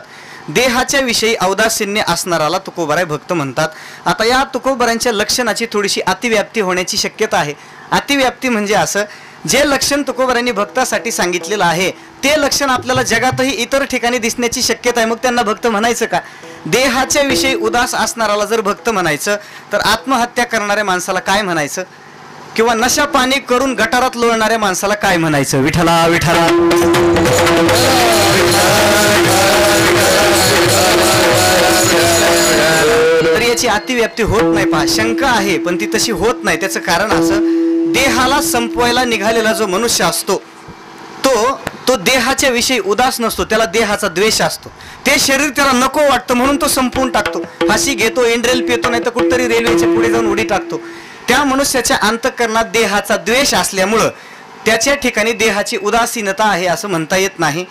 देहाच्या विषयी औदासीन्य असणाराला तुकोबाराय भक्त म्हणतात. आता या तुकोबारांच्या लक्षणाची थोडीशी अतिव्याप्ती होण्याची शक्यता आहे. अतिव्याप्ती म्हणजे असं, जे लक्षण तुकोबारांनी भक्तासाठी सांगितलेलं आहे ते लक्षण आपल्याला जगातही इतर ठिकाणी दिसण्याची शक्यता आहे. मग त्यांना भक्त म्हणायचं का? देहाच्या विषयी उदास असणाराला जर भक्त म्हणायचं तर आत्महत्या करणाऱ्या माणसाला काय म्हणायचं? किंवा नशा पाणी करून गटारात लोळणाऱ्या माणसाला काय म्हणायचं? विठला विठला. तर याची अतिव्याप्ती होत नाही. पहा, शंका आहे पण ती तशी होत नाही. त्याचं कारण असं, देहाला संपवायला निघालेला जो मनुष्य असतो तो देहाच्या विषयी उदास नसतो, त्याला देहाचा द्वेष असतो. ते शरीर त्याला नको वाटतं म्हणून तो संपवून टाकतो. फाशी घेतो, एंड्रेल पितो, नाही तर कुठतरी रेल्वेच्या पुढे जाऊन उडी टाकतो. त्या मनुष्याच्या अंतःकरणात देहाचा द्वेष असल्यामुळं त्याच्या ठिकाणी देहाची उदासीनता आहे असं म्हणता येत नाही.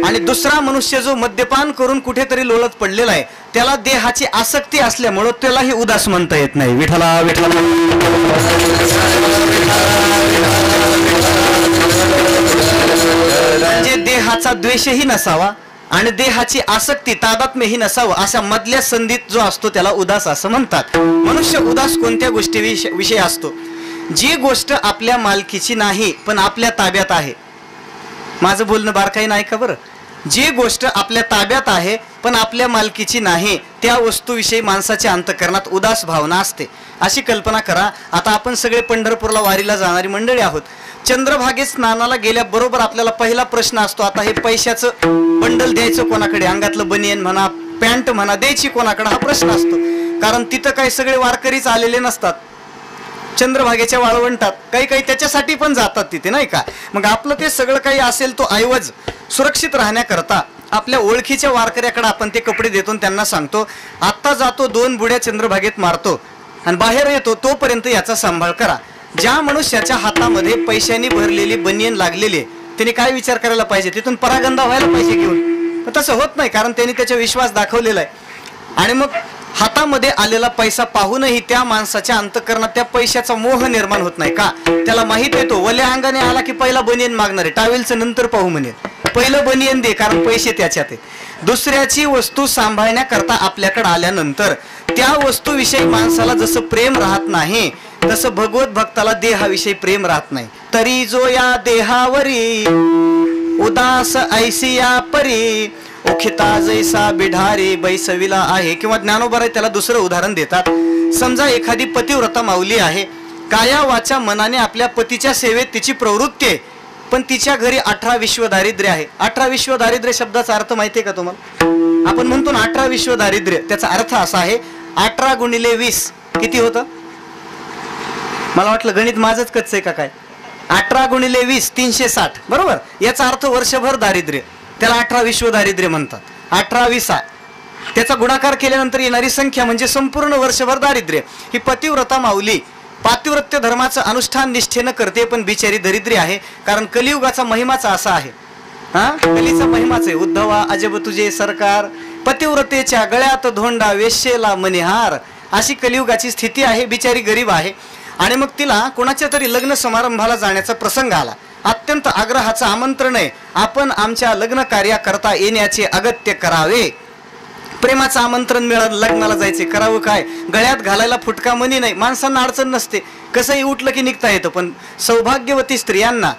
आणि दुसरा मनुष्य जो मद्यपान करून कुठेतरी लोळत पडलेला आहे त्याला देहाची आसक्ती असल्यामुळं त्यालाही उदास म्हणता येत नाही. विठला विठला. म्हणजे देहाचा द्वेषही नसावा आणि देहाची आसक्ती तादात्म्यही नसावं, अशा मधल्या संधीत जो असतो त्याला उदास असं म्हणतात. मनुष्य उदास कोणत्या गोष्टी विषयी असतो? जी गोष्ट आपल्या मालकीची नाही पण आपल्या ताब्यात आहे. माझं बोलणं बारकाई नाही का बरं? जी गोष्ट आपल्या ताब्यात आहे पण आपल्या मालकीची नाही त्या वस्तूविषयी माणसाच्या अंतःकरणात उदास भावना असते. अशी कल्पना करा, आता आपण सगळे पंढरपूरला वारीला जाणारी मंडळी आहोत. चंद्रभागेत स्नानाला गेल्याबरोबर आपल्याला पहिला प्रश्न असतो, आता हे पैशाचं बंडल द्यायचं कोणाकडे? अंगातलं बनियन म्हणा, पॅन्ट म्हणा, द्यायची कोणाकडे? हा प्रश्न असतो. कारण तिथं काही सगळे वारकरीच आलेले नसतात. चंद्रभागेच्या वाळवंटात काही काही त्याच्यासाठी पण जातात तिथे, नाही का? मग आपलं ते सगळं काही असेल तो ऐवज सुरक्षित राहण्याकरता आपल्या ओळखीच्या वारकऱ्याकडे आपण ते कपडे देतो, त्यांना सांगतो आत्ता जातो 2 बुड्या चंद्रभागेत मारतो आणि बाहेर येतो, तोपर्यंत याचा सांभाळ करा. ज्या मनुष्याच्या हातामध्ये पैशांनी भरलेली बनियन लागलेली आहे त्याने काय विचार करायला पाहिजे, तिथून परागंदा व्हायला पाहिजे घेऊन. पण तसं होत नाही, कारण त्यांनी त्याचा विश्वास दाखवलेला आहे. आणि मग हातामध्ये आलेला पैसा पाहूनही त्या माणसाच्या अंतःकरणात त्या पैशाचा मोह निर्माण होत नाही का? त्याला माहित आहे तो वल्या अंगाने आला की पहिला बनियन मागणार आहे, टावेलचं नंतर पाहू म्हणेल, पहिलं बनियन दे, कारण पैसे त्याच्यात आहे. दुसऱ्याची वस्तू सांभाळण्याकरता आपल्याकडे आल्यानंतर त्या वस्तूविषयी माणसाला जसं प्रेम राहत नाही तसं भगवत भक्ताला देहाविषयी प्रेम राहत नाही. तरी जो या देहावरी उदास ऐसिया परी ओखिता जैसा बिढारी बैसविला आहे. किंवा ज्ञानोबा त्याला दुसरं उदाहरण देतात. समजा एखादी पतिव्रता माऊली आहे, काया वाचा मनाने आपल्या पतीच्या सेवेत तिची प्रवृत्ती आहे, पण तिच्या घरी 18 विश्व दारिद्र्य आहे. 18 विश्व दारिद्र्य शब्दाचा अर्थ माहितीये का तुम्हाला? आपण म्हणतो ना 18 विश्व दारिद्र्य, त्याचा अर्थ असा आहे 18 गुणिले 20 किती होतं? मला वाटलं गणित माझंच कच्चं आहे का काय. 18 गुणिले 20 360 बरोबर. याचा अर्थ वर्षभर दारिद्र्य, त्याला 18 विश्व दारिद्र्य म्हणतात. 18 20 त्याचा गुणाकार केल्यानंतर येणारी संख्या म्हणजे संपूर्ण वर्षभर दारिद्र्य. ही पतिव्रता माऊली पातिव्रत्य धर्माचं अनुष्ठान निष्ठेनं करते, पण बिचारी दरिद्री आहे. कारण कलियुगाचा महिमाचा असा आहे, कलीचा महिमाच आहे. उद्धवा अजब तुझे सरकार, पतिव्रतेच्या गळ्यात धोंडा वेश्येला मनिहार, अशी कलियुगाची स्थिती आहे. बिचारी गरीब आहे. आणि मग तिला कोणाच्या तरी लग्न समारंभाला जाण्याचा प्रसंग आला. अत्यंत आग्रहाचं आमंत्रण आहे, आपण आमच्या लग्न कार्याकरता येण्याचे अगत्य करावे. प्रेमाचं आमंत्रण मिळालं, लग्नाला जायचे, करावं काय? गळ्यात घालायला फुटका मनी नाही, माणसांना अडचण नसते, कसंही उठलं की निघता येतं. पण सौभाग्यवती स्त्रियांना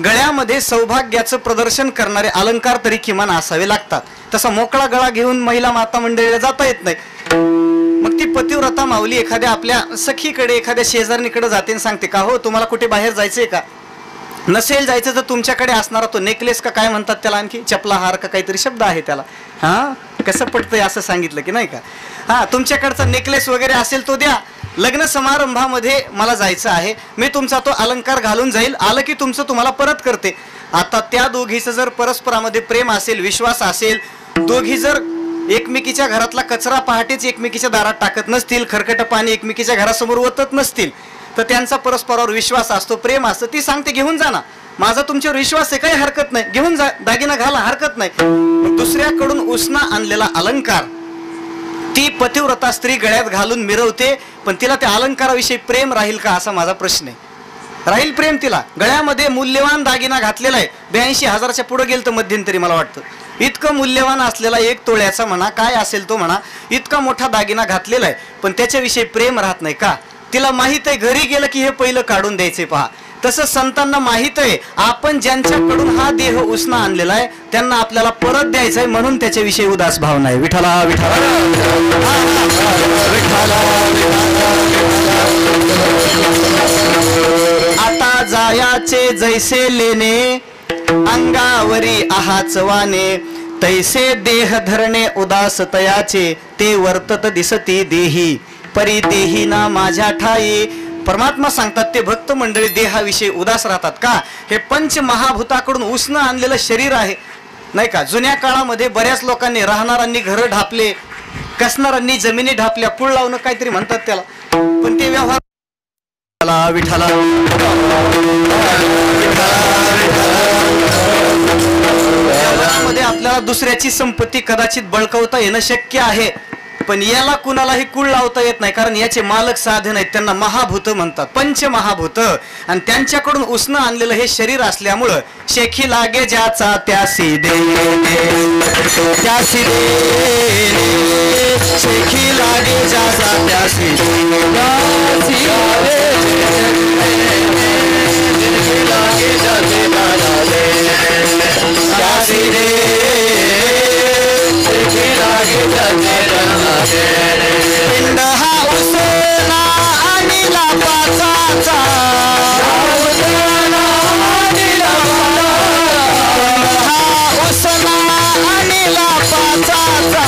गळ्यामध्ये सौभाग्याचं प्रदर्शन करणारे अलंकार तरी किमान असावे लागतात. तसा मोकळा गळा घेऊन महिला माता मंडळीला जाता येत नाही. मग ती पतिव्रता माऊली एखाद्या आपल्या सखीकडे, एखाद्या शेजारणीकडे जाते आणि सांगते, का हो तुम्हाला कुठे बाहेर जायचंय का? नसेल जायचं तर तुमच्याकडे असणारा तो नेकलेस का काय म्हणतात त्याला, आणखी चपला हार का काहीतरी शब्द आहे त्याला, कसं पटतंय असं सांगितलं की नाही का? तुमच्याकडचा नेकलेस वगैरे असेल तो द्या, लग्न समारंभामध्ये मला जायचं आहे, मी तुमचा तो अलंकार घालून जाईल, आलं की तुमचं तुम्हाला परत करते. आता त्या दोघीचं जर परस्परामध्ये प्रेम असेल, विश्वास असेल, दोघी जर एकमेकीच्या घरातला कचरा पहाटेच एकमेकीच्या दारात टाकत नसतील, खरकट पाणी एकमेकीच्या घरासमोर ओतत नसतील, तर त्यांचा परस्परावर विश्वास असतो, प्रेम असतं. ती सांगते घेऊन जा ना, माझा तुमच्यावर विश्वास आहे, काही हरकत नाही, घेऊन जा, दागिना घाला, हरकत नाही. दुसऱ्याकडून उसना आणलेला अलंकार ती पतिव्रता स्त्री गळ्यात घालून मिरवते, पण तिला त्या अलंकाराविषयी प्रेम राहील का असा माझा प्रश्न आहे. राहील प्रेम तिला? गळ्यामध्ये मूल्यवान दागिना घातलेला आहे, 82,000च्या पुढे गेलं तर मध्यंतरी मला वाटतं. इतकं मूल्यवान असलेला 1 तोळ्याचा म्हणा, काय असेल तो म्हणा, इतका मोठा दागिना घातलेला आहे, पण त्याच्याविषयी प्रेम राहत नाही का? तिला माहित आहे घरी गेलं की हे पहिलं काढून द्यायचे. पहा, तसं संतांना माहित आहे आपण ज्यांच्याकडून हा देह उसना आणलेला आहे त्यांना आपल्याला परत द्यायचा आहे, म्हणून त्याच्याविषयी उदास भाव नाही. विठ्ठला विठ्ठला आता जायाचे जैसे लेणे, अंगावरी आहाच वाने, तैसे देह धरणे उदास तयाचे, ते वर्तत दिसती देही परी देही ना माझ्या ठाई. परमात्मा सांगतात ते भक्त मंडळी देहाविषयी उदास राहतात का? हे पंच महाभूताकडून उसणं आणलेलं शरीर आहे नाही का? जुन्या काळामध्ये बऱ्याच लोकांनी, राहणाऱ्यांनी घरं ढापले, कसणाऱ्यांनी जमिनी ढापल्या, कुळ लावणं काहीतरी म्हणतात त्याला, पण ते व्यवहार विठ्ठला व्यवहारामध्ये आपल्याला दुसऱ्याची संपत्ती कदाचित बळकवता येणं शक्य आहे, पण याला कुणालाही कुळ लावता येत नाही, कारण याचे मालक साधन आहेत, त्यांना महाभूत म्हणतात, पंचमहाभूत. आणि त्यांच्याकडून उसणं आणलेलं हे शरीर असल्यामुळं शेखी लागे ज्याचा त्यासी दे, त्यासी दे, शेखी लागे ज्याचा त्यासी पिंड हा उसना आणिला पाचाचा, हा उसना आणिला पाचाचा,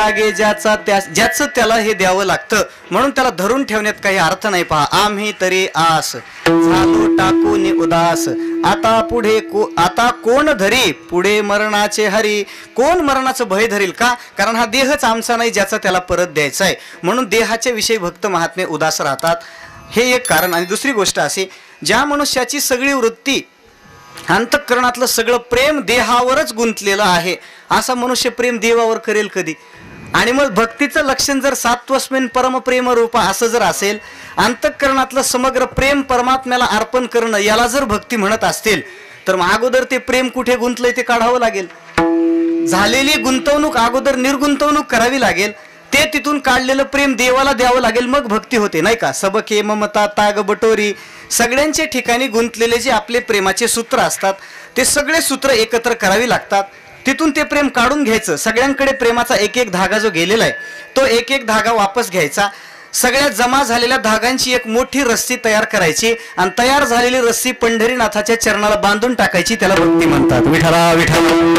लागे ज्याचं त्याला हे द्यावं लागतं, म्हणून त्याला धरून ठेवण्यात काही अर्थ नाही. पहा, आम्ही तरी आस झालो टाकून उदास, आता कोण धरी पुढे मरणाचे हरी. कोण मरणाचं भय धरील का? कारण हा देहच आमचा नाही ज्याचा त्याला परत द्यायचा आहे, म्हणून देहाच्या विषयी भक्त महात्मे उदास राहतात. हे एक कारण. आणि दुसरी गोष्ट अशी, ज्या मनुष्याची सगळी वृत्ती, अंतःकरणातलं सगळं प्रेम देहावरच गुंतलेलं आहे, असा मनुष्य प्रेम देवावर करेल कधी? आणि मग भक्तीचं लक्षण जर सात्वस्मिन परमप्रेम रूपा असं जर असेल, अंतःकरणातलं समग्र प्रेम परमात्म्याला अर्पण करणं याला जर भक्ती म्हणत असतील, तर मग अगोदर ते प्रेम कुठे गुंतलंय ते काढावं लागेल. झालेली गुंतवणूक अगोदर निर्गुंतवणूक करावी लागेल, ते तिथून काढलेलं प्रेम देवाला द्यावं लागेल, मग भक्ती होते, नाही का? सबके ममता ताग बटोरी, सगळ्यांच्या ठिकाणी गुंतलेले जे आपले प्रेमाचे सूत्र असतात ते सगळे सूत्र एकत्र करावी लागतात. तिथून ते प्रेम काढून घ्यायचं. सगळ्यांकडे प्रेमाचा एक एक धागा जो गेलेला आहे तो एक एक धागा वापस घ्यायचा. सगळ्या जमा झालेल्या धागांची एक मोठी रस्सी तयार करायची आणि तयार झालेली रस्सी पंढरीनाथाच्या चरणाला बांधून टाकायची. त्याला भक्ती म्हणतात. विठ्ठला विठ्ठला.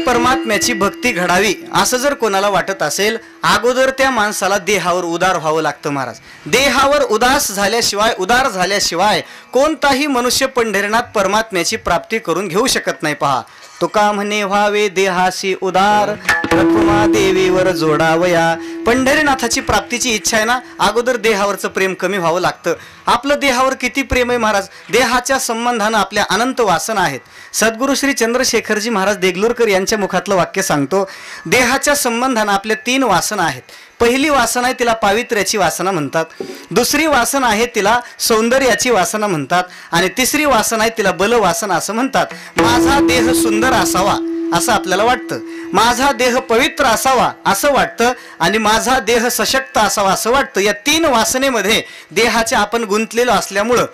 परमात्म्याची भक्ती घडावी असं जर कोणाला वाटत असेल, अगोदर त्या माणसाला देहावर उदार व्हावं लागतं महाराज. देहावर उदार झाल्याशिवाय कोणताही मनुष्य पंढरीनाथ परमात्म्याची प्राप्ती करून घेऊ शकत नाही. पहा, तुका म्हणे व्हावे देहाशी उदार, रखुमा देवीवर जोडावया. पंढरीनाथाची प्राप्तीची इच्छा आहे ना, अगोदर देहावरचं प्रेम कमी व्हावं लागतं. आपलं देहावर किती प्रेम आहे महाराज? देहाच्या संबंधानं आपल्या अनंत वासना आहेत. सद्गुरु श्री चंद्रशेखरजी महाराज देगलूरकर यांच्या मुखातलं वाक्य सांगतो, देहाच्या संबंधानं आपल्या 3 वासना आहेत. पहिली वासना आहे तिला पावित्र्याची वासना म्हणतात, दुसरी वासना आहे तिला सौंदर्याची वासना म्हणतात, आणि तिसरी वासना आहे तिला बलवासना असं म्हणतात. माझा देह सुंदर असावा असं आपल्याला वाटतं, माझा देह पवित्र असावा असं वाटतं, आणि माझा देह सशक्त असावा असं वाटतं. या 3 वासनेमध्ये देहाच्या आपण गुंतलेलो असल्यामुळं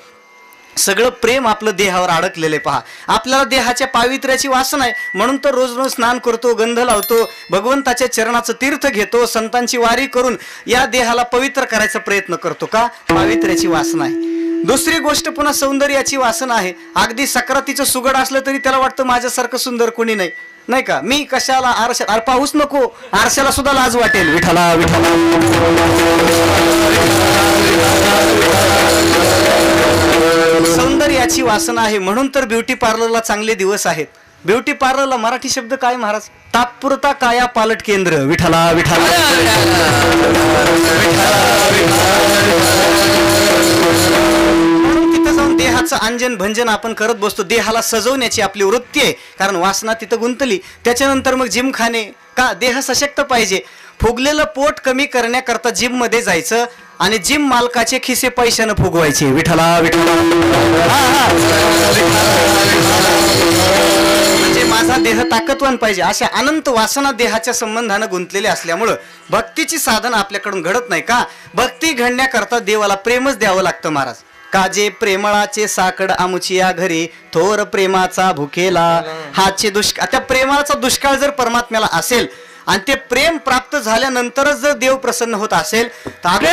सगळं प्रेम आपलं देहावर अडकलेलं आहे. पहा, आपल्याला देहाच्या पावित्र्याची वासना आहे, म्हणून तर रोज रोज स्नान करतो, गंध लावतो, भगवंताच्या चरणाचं तीर्थ घेतो, संतांची वारी करून या देहाला पवित्र करायचा प्रयत्न करतो. का? पावित्र्याची वासना आहे. दुसरी गोष्ट पुन्हा सौंदर्याची वासना आहे. अगदी सक्रातीचं सुगड असलं तरी त्याला वाटतं माझ्यासारखं सुंदर कोणी नाही, नाही का? मी कशाला आरशा पाहूच नको, आरशाला सुद्धा लाज वाटेल. विठ्ठला विठ्ठला. सौंदर्याची वासना आहे, म्हणून तर ब्युटी पार्लरला चांगले दिवस आहेत. ब्युटी पार्लरला मराठी शब्द काय महाराज? तात्पुरता काया पालट केंद्र. विठ्ठला विठ्ठला. म्हणून तिथं जाऊन देहाचं अंजन भंजन आपण करत बसतो. देहाला सजवण्याची आपली वृत्ती आहे, कारण वासना तिथं गुंतली. त्याच्यानंतर मग जिमखाने. का? देह सशक्त पाहिजे. फुगलेलं पोट कमी करण्याकरता जिम मध्ये जायचं आणि जिम मालकाचे खिसे पैशानं फुगवायचे. विठ्ठला विठ्ठला. म्हणजे माझा देह ताकदवान पाहिजे. अशा अनंत वासना देहाच्या संबंधानं गुंतलेले असल्यामुळं भक्तीची साधन आपल्याकडून घडत नाही. का? भक्ती घडण्याकरता देवाला प्रेमच द्यावं लागतं महाराज. काजे प्रेमळाचे साकड आमुची या घरी, थोर प्रेमाचा भुकेला हाचे दुष्काळ. त्या प्रेमाचा दुष्काळ जर परमात्म्याला असेल आणि ते प्रेम प्राप्त झाल्यानंतरच जर देव प्रसन्न होत असेल तर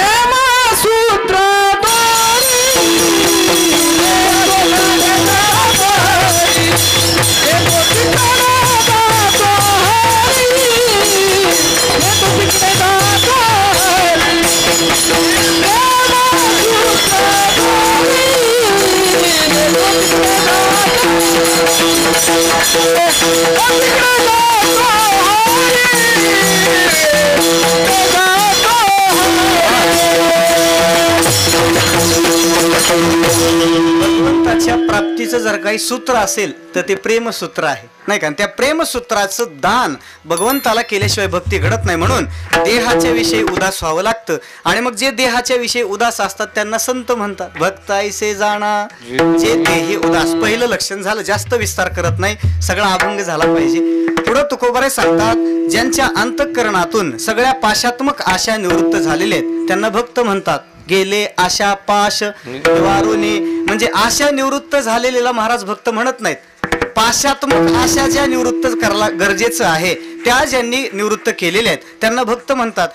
भगवंताच्या प्राप्तीचं जर काही सूत्र असेल तर ते प्रेमसूत्र आहे, नाही का? त्या प्रेमसूत्राचं दान भगवंताला केल्याशिवाय भक्ती घडत नाही. म्हणून देहाच्या विषयी उदास व्हावं लागतं. आणि मग जे देहाच्या विषयी उदास असतात त्यांना संत म्हणतात. भक्त ऐसे जाणा जे देही उदास. पहिलं लक्षण झालं. जास्त विस्तार करत नाही, सगळा अभंग झाला पाहिजे. पुढं तुकोबारे सांगतात, ज्यांच्या अंतःकरणातून सगळ्या पाशात्मक आशा निवृत्त झालेल्या आहेत त्यांना भक्त म्हणतात. गेले आशा पाश द्वारुनी. म्हणजे आशा निवृत्त झालेला महाराज भक्त म्हणत नाहीत. पाशात्मक आशा ज्या निवृत्त करायला गरजेचं आहे त्या ज्यांनी निवृत्त केलेल्या आहेत त्यांना भक्त म्हणतात.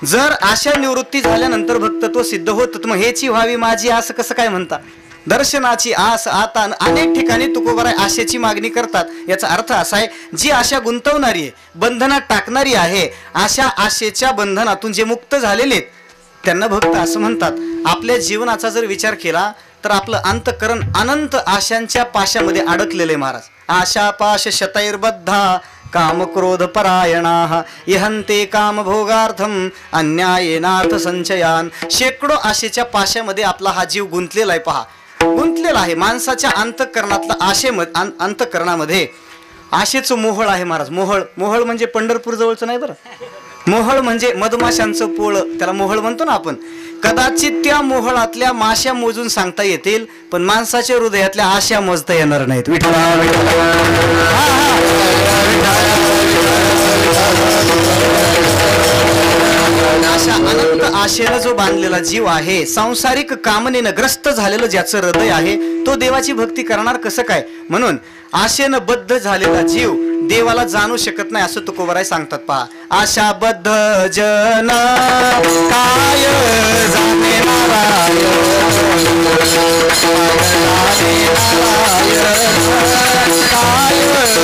जर आशा निवृत्ती झाल्यानंतर भक्तत्व सिद्ध होतं तर मग हेची व्हावी माझी असं कसं काय म्हणता? दर्शनाची आस आता अनेक ठिकाणी तुकोबाराय आशेची मागणी करतात. याचा अर्थ असा आहे, जी आशा गुंतवणारी आहे, बंधनात टाकणारी आहे, अशा आशेच्या बंधनातून जे मुक्त झालेले आहेत त्यांना भक्त असं म्हणतात. आपल्या जीवनाचा जर विचार केला तर आपलं अंतःकरण अनंत आशांच्या पाशामध्ये अडकलेले आहे महाराज. आशा पाश शतैर्बद्धा काम क्रोध परायणाः इहन्ते काम भोगार्थम अन्यायेनार्थ संचयान. शेकडो आशेच्या पाशामध्ये आपला हा जीव गुंतलेला आहे. पहा, गुंतलेला आहे. माणसाच्या अंतःकरणातला अंतःकरणामध्ये आशेचं मोहळ आहे महाराज. मोहळ म्हणजे पंढरपूर जवळचं नाही बरं. मोहळ म्हणजे मधमाशांचं पोळ, त्याला मोहळ म्हणतो ना आपण. कदाचित त्या मोहळातल्या माश्या मोजून सांगता येतील, पण माणसाच्या हृदयातल्या आशा मोजता येणार नाहीत. अशा अनंत आशेला जो बांधलेला जीव आहे, सांसारिक कामनेनं ग्रस्त झालेलं ज्याचं हृदय आहे, तो देवाची भक्ती करणार कसं काय? म्हणून आशेनं बद्ध झालेला जीव देवाला जाणू शकत नाही असं तुकोबाराय सांगतात. पहा, आशा बद्ध जन काय जाणे नारायण, काय जाणे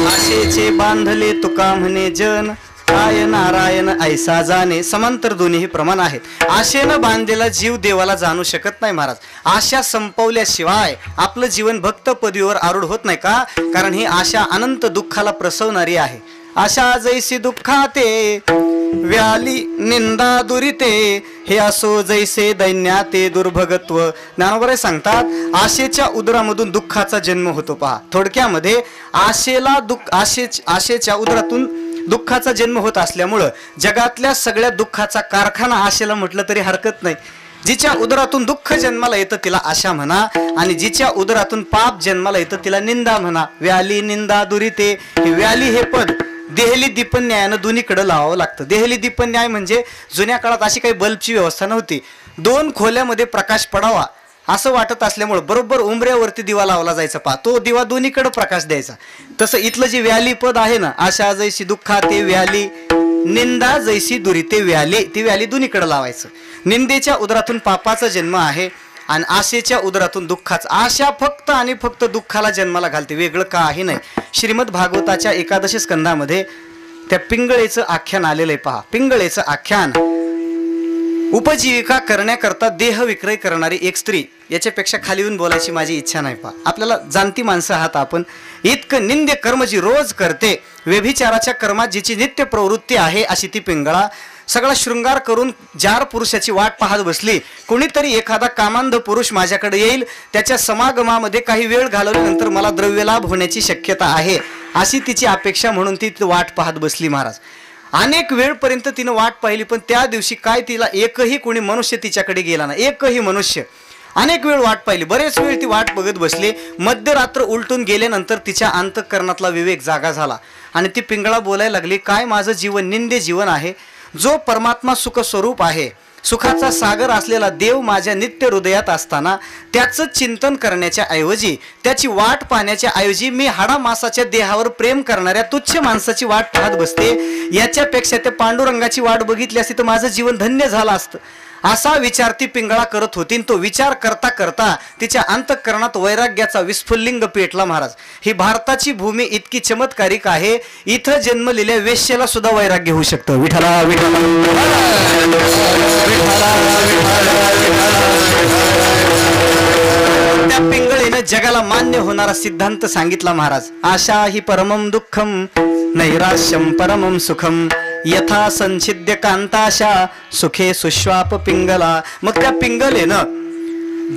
आशेचे बांधले तुका म्हणे जन, काय नारायण ऐसा जाणे. समांतर दोन्ही प्रमाण आहेत. आशेनं बांधलेला जीव देवाला जाणू शकत नाही महाराज. आशा संपवल्याशिवाय आपलं जीवन भक्त पदवीवर आरूढ होत नाही. का? कारण ही आशा अनंत दुःखाला प्रसवणारी आहे. आशा जैसी दुःखाते व्याली निंदा दुरिते, हे असो जैसे दैन्याते दुर्भगत्व. ज्ञानोबराय सांगतात, आशेच्या उदरामधून दुःखाचा जन्म होतो. पहा, थोडक्यामध्ये आशेच्या उदरातून दुःखाचा जन्म होत असल्यामुळं जगातल्या सगळ्या दुःखाचा कारखाना आशेला म्हटलं तरी हरकत नाही. जिच्या उदरातून दुःख जन्माला येतं तिला आशा म्हणा, आणि जिच्या उदरातून पाप जन्माला येतं तिला निंदा म्हणा. व्याली निंदा दुरिते, हे व्याली हे पद देहली दीपन्यायानं दोन्हीकडे लावावं लागतं. देहली दीपन्याय म्हणजे जुन्या काळात अशी काही बल्बची व्यवस्था नव्हती. 2 खोल्यामध्ये प्रकाश पडावा असं वाटत असल्यामुळे बरोबर उंबऱ्यावरती दिवा लावला जायचा. पहा, तो दिवा दोन्हीकडे प्रकाश द्यायचा. तसं इथलं जे व्याली पद आहे ना, आशा जैसी दुःखा ते व्याली, निंदा जैसी दुरी ते व्याली, ती व्याली दोन्हीकडे लावायचं. निंदेच्या उदरातून पापाचा जन्म आहे आणि आशेच्या उदरातून दुःखाचा. आशा फक्त आणि फक्त दुःखाला जन्माला घालते, वेगळं काही नाही. श्रीमद भागवताच्या 11 स्कंधामध्ये त्या पिंगळेचं आख्यान आलेलं आहे. पहा, पिंगळेचं आख्यान. उपजीविका करण्याकरता देह विक्रय करणारी एक स्त्री, याच्यापेक्षा खाली येऊन बोलायची माझी इच्छा नाही. पहा, आपल्याला जाणती माणसं आहात आपण. इतकं निंद्य कर्म जी रोज करते, व्यभिचाराच्या कर्मात जिची नित्य प्रवृत्ती आहे अशी ती पिंगळा, सगळा शृंगार करून जार पुरुषाची वाट पाहत बसली. कोणीतरी एखादा कामांध पुरुष माझ्याकडे येईल, त्याच्या समागमामध्ये काही वेळ घालवल्यानंतर मला द्रव्यलाभ होण्याची शक्यता आहे अशी तिची अपेक्षा म्हणून ती वाट पाहत बसली महाराज. अनेक वेळपर्यंत तिनं वाट पाहिली, पण त्या दिवशी काय तिला एकही कोणी मनुष्य तिच्याकडे गेला ना, एकही मनुष्य. अनेक वेळ वाट पाहिली, बरेच वेळ ती वाट बघत बसली. मध्यरात्र उलटून गेल्यानंतर तिच्या अंतःकरणातला विवेक जागा झाला आणि ती पिंगळा बोलायला लागली, काय माझं जीवन निंद्य जीवन आहे. जो परमात्मा सुख स्वरूप आहे, सुखाचा सागर असलेला देव माझ्या नित्य हृदयात असताना त्याचं चिंतन करण्याच्या ऐवजी, त्याची वाट पाहण्याच्या ऐवजी मी हाडामासाच्या देहावर प्रेम करणाऱ्या तुच्छ माणसाची वाट पाहत बसते. याच्यापेक्षा त्या पांडुरंगाची वाट बघितली असती तर माझं जीवन धन्य झालं असतं. असा विचार ती पिंगळा करत होती. तो विचार करता करता तिच्या अंतःकरणात वैराग्याचा विस्फुल्लिंग पेटला महाराज. ही भारताची भूमी इतकी चमत्कारिक आहे, इथं जन्मलेल्या वेश्येला सुद्धा वैराग्य होऊ शकतं. विठ्ठला विठ्ठला त्या पिंगळीनं जगाला मान्य होणारा सिद्धांत सांगितला महाराज. आशा ही परमम दुःखम नैराश्यम परमम सुखम यथा संचिद्य कांताशा सुखे सुश्वाप पिंगला. मग त्या पिंगलेनं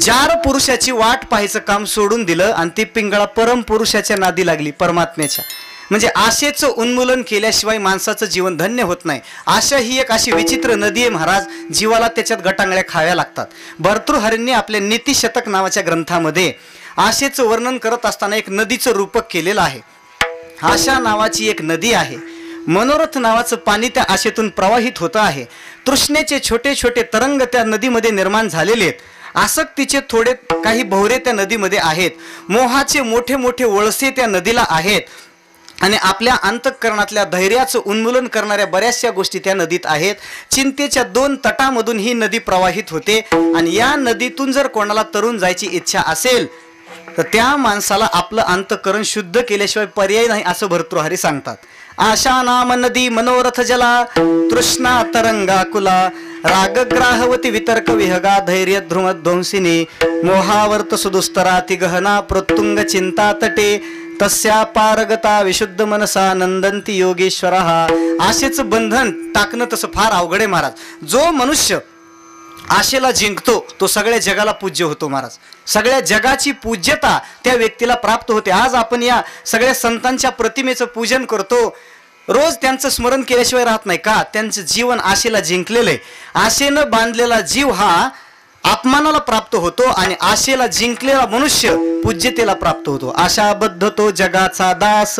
जार पुरुषाची वाट पाहायचं काम सोडून दिलं आणि ती पिंगळा परम पुरुषाच्या नादी लागली, परमात्म्याच्या. म्हणजे आशेचं उन्मूलन केल्याशिवाय माणसाचं जीवन धन्य होत नाही. आशा ही एक अशी विचित्र नदी आहे महाराज, जीवाला त्याच्यात गटांगळ्या खाव्या लागतात. भर्तृहरींनी आपल्या नीतिशतक नावाच्या ग्रंथामध्ये आशेचं वर्णन करत असताना एक नदीचं रूपक केलेलं आहे. आशा नावाची एक नदी आहे. मनोरथ नावाचं पाणी त्या आशेतून प्रवाहित होतं आहे. तृष्णेचे छोटे छोटे तरंग त्या नदीमध्ये निर्माण झालेले आहेत. आसक्तीचे थोडे काही भोवरे त्या नदीमध्ये आहेत. मोहाचे मोठे मोठे वळसे त्या नदीला आहेत. आणि आपल्या अंतःकरणातल्या धैर्याचं उन्मूलन करणाऱ्या बऱ्याचशा गोष्टी त्या नदीत आहेत. चिंतेच्या 2 तटामधून ही नदी प्रवाहित होते. आणि या नदीतून जर कोणाला तरुण जायची इच्छा असेल तर त्या माणसाला आपलं अंतःकरण शुद्ध केल्याशिवाय पर्याय नाही, असं भर्तृहरी सांगतात. आशा नाम नदी मनोरथ जला तृष्णा तरंगा कुला रागग्राहवती वितर्क विहगा धैर्य ध्रुमध्वंसिनी मोहावर्त सुदुस्तरा ती गहना प्रत्युंग चिंता तटे तस्या पारगता विशुद्ध मनसा नंदंती योगेश्वर. आशेचं बंधन टाकणं तसं फार अवघड आहे महाराज. जो मनुष्य आशेला जिंकतो तो सगळ्या जगाला पूज्य होतो महाराज. सगळ्या जगाची पूज्यता त्या व्यक्तीला प्राप्त होते. आज आपण या सगळ्या संतांच्या प्रतिमेचं पूजन करतो, रोज त्यांचं स्मरण केल्याशिवाय राहत नाही का? त्यांचं जीवन आशेला जिंकलेलं आहे. आशेनं बांधलेला जीव हा अपमानाला प्राप्त होतो आणि आशेला जिंकलेला मनुष्य पूज्यतेला प्राप्त होतो. आशाबद्ध तो जगाचा दास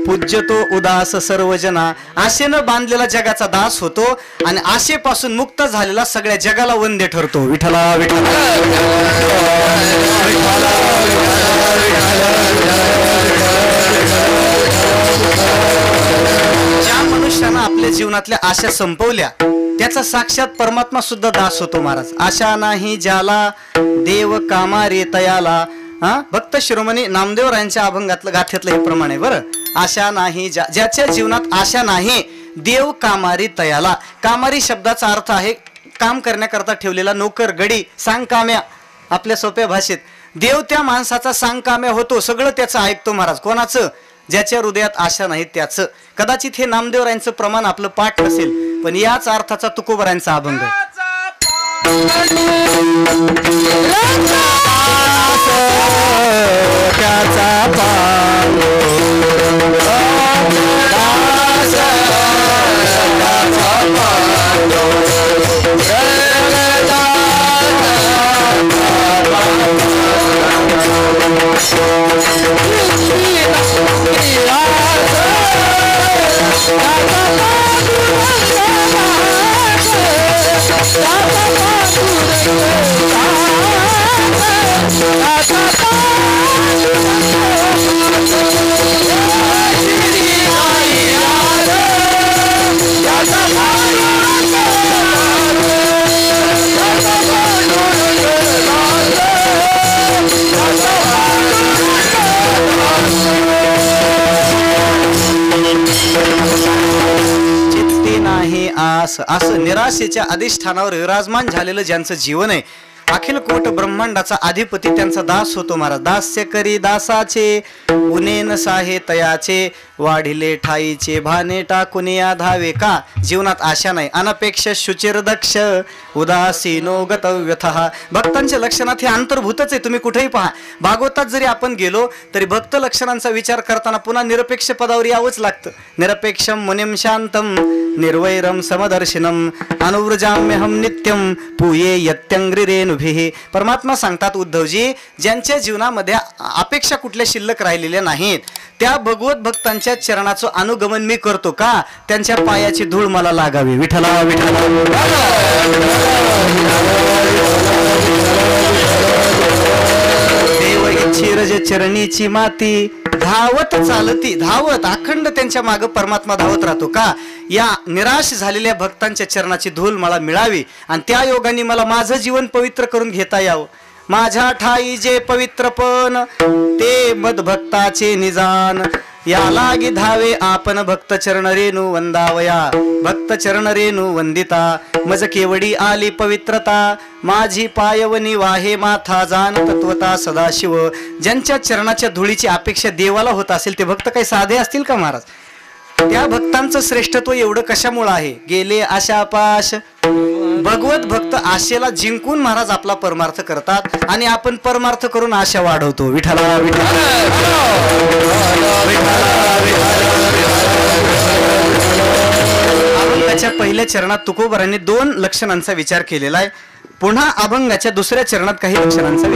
पूज्यतो उदास सर्वजना. आशेनं बांधलेला जगाचा दास होतो आणि आशेपासून मुक्त झालेला सगळ्या जगाला वंद्य ठरतो. विठ्ठला विठ्ठला ज्या मनुष्यानं आपल्या जीवनातल्या आशा संपवल्या त्याचा साक्षात परमात्मा सुद्धा दास होतो महाराज. आशा नाही ज्याला देव कामा रे तयाला. भक्त शिरोमणी नामदेवरायांच्या अभंगातलं गाथ्यातलं हे प्रमाण आहे बरं. आशा नाही ज्याच्या जीवनात आशा नाही देव कामारी तयाला. कामारी शब्दाचा अर्थ आहे काम करण्याकरता ठेवलेला नोकर गडी, सांगकाम्या. आपल्या सोप्या भाषेत देव त्या माणसाचा सांगकाम्या होतो, सगळं त्याचं ऐकतो महाराज. कोणाचं? ज्याच्या हृदयात आशा नाही त्याचं. कदाचित हे नामदेवरायांचं प्रमाण आपलं पाठ नसेल, पण याच अर्थाचा तुकोबरायांचा अभंग. असं निराशेच्या अधिष्ठानावर विराजमान झालेलं ज्यांचं जीवन आहे, अखिल कोट ब्रह्मांडाचा अधिपती त्यांचा दास होतो महाराज. दास्य करी दासाचे उनेन साहे तयाचे वाढिले ठाईचे भाने टाकुने धावे. का? जीवनात आशा नाही. अनपेक्ष शुचिर दक्ष उदासीनो गतव्यथः. भक्तांच्या लक्षणात हे अंतर्भूतच आहे. तुम्ही कुठेही पहा, भागवतात जरी आपण गेलो तरी भक्त लक्षणांचा विचार करताना पुन्हा निरपेक्ष पदावर यावंच लागतं. निरपेक्षम मुनिम शांतम निर्वैरम समदर्शिनम अनुव्रजाम्यहम नित्यम पूये यत्यंग्रिरेनुभिः. परमात्मा सांगतात उद्धवजी, ज्यांच्या जीवनामध्ये अपेक्षा कुठल्या शिल्लक राहिलेल्या नाहीत त्या भगवत भक्तांच्या चरणाचं अनुगमन मी करतो. का? त्यांच्या पायाची धूळ मला लागावी. विठ्ठला विठ्ठला देव इच्छिरज चरणीची माती धावत चालती, धावत अखंड त्यांच्या मागे परमात्मा धावत राहतो का? या निराश झालेल्या भक्तांच्या चरणाची धूल मला मिळावी आणि त्या योगाने मला माझं जीवन पवित्र करून घेता यावं. माझ्या ठाई जे पवित्रपण ते मद भक्ताचे निजान, या लागी धावे आपण भक्त चरण रेणू वंदावया. भक्त चरण रेणू वंदिता मज केवडी आली पवित्रता, माझी पायवनी वाहे माथा जाण तत्वता सदाशिव. ज्यांच्या चरणाच्या धुळीची अपेक्षा देवाला होत असेल ते भक्त काही साधे असतील का महाराज? त्या भक्तांचं श्रेष्ठत्व एवढं कशामुळे आहे? गेले आशापाश. भगवत भक्त आशेला जिंकून महाराज आपला परमार्थ करतात आणि आपण परमार्थ करून आशा वाढवतो. विठ्ठला विठ्ठला. अभंगाच्या पहिल्या चरणात तुकोबारांनी 2 लक्षणांचा विचार केलेला आहे. पुन्हा अभंगाच्या दुसऱ्या चरणात काही लक्षणांचा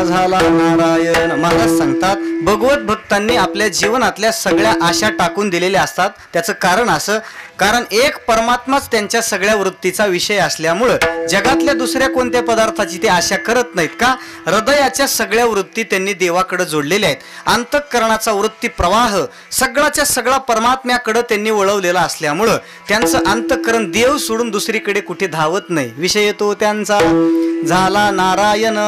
झाला नारायण. महाराज सांगतात भगवत भक्तांनी आपल्या जीवनातल्या सगळ्या आशा टाकून दिलेल्या असतात. त्याचं कारण असं, कारण एक परमात्माच त्यांच्या सगळ्या वृत्तीचा विषय असल्यामुळं जगातल्या दुसऱ्या कोणत्या पदार्थाची ते आशा करत नाहीत का? हृदयाच्या सगळ्या वृत्ती त्यांनी देवाकडे जोडलेल्या आहेत. अंतःकरणाचा वृत्ती प्रवाह सगळाच्या सगळा परमात्म्याकडे त्यांनी वळवलेला असल्यामुळं त्यांचं अंतःकरण देव सोडून दुसरीकडे कुठे धावत नाही. विषय तो त्यांचा झाला नारायण.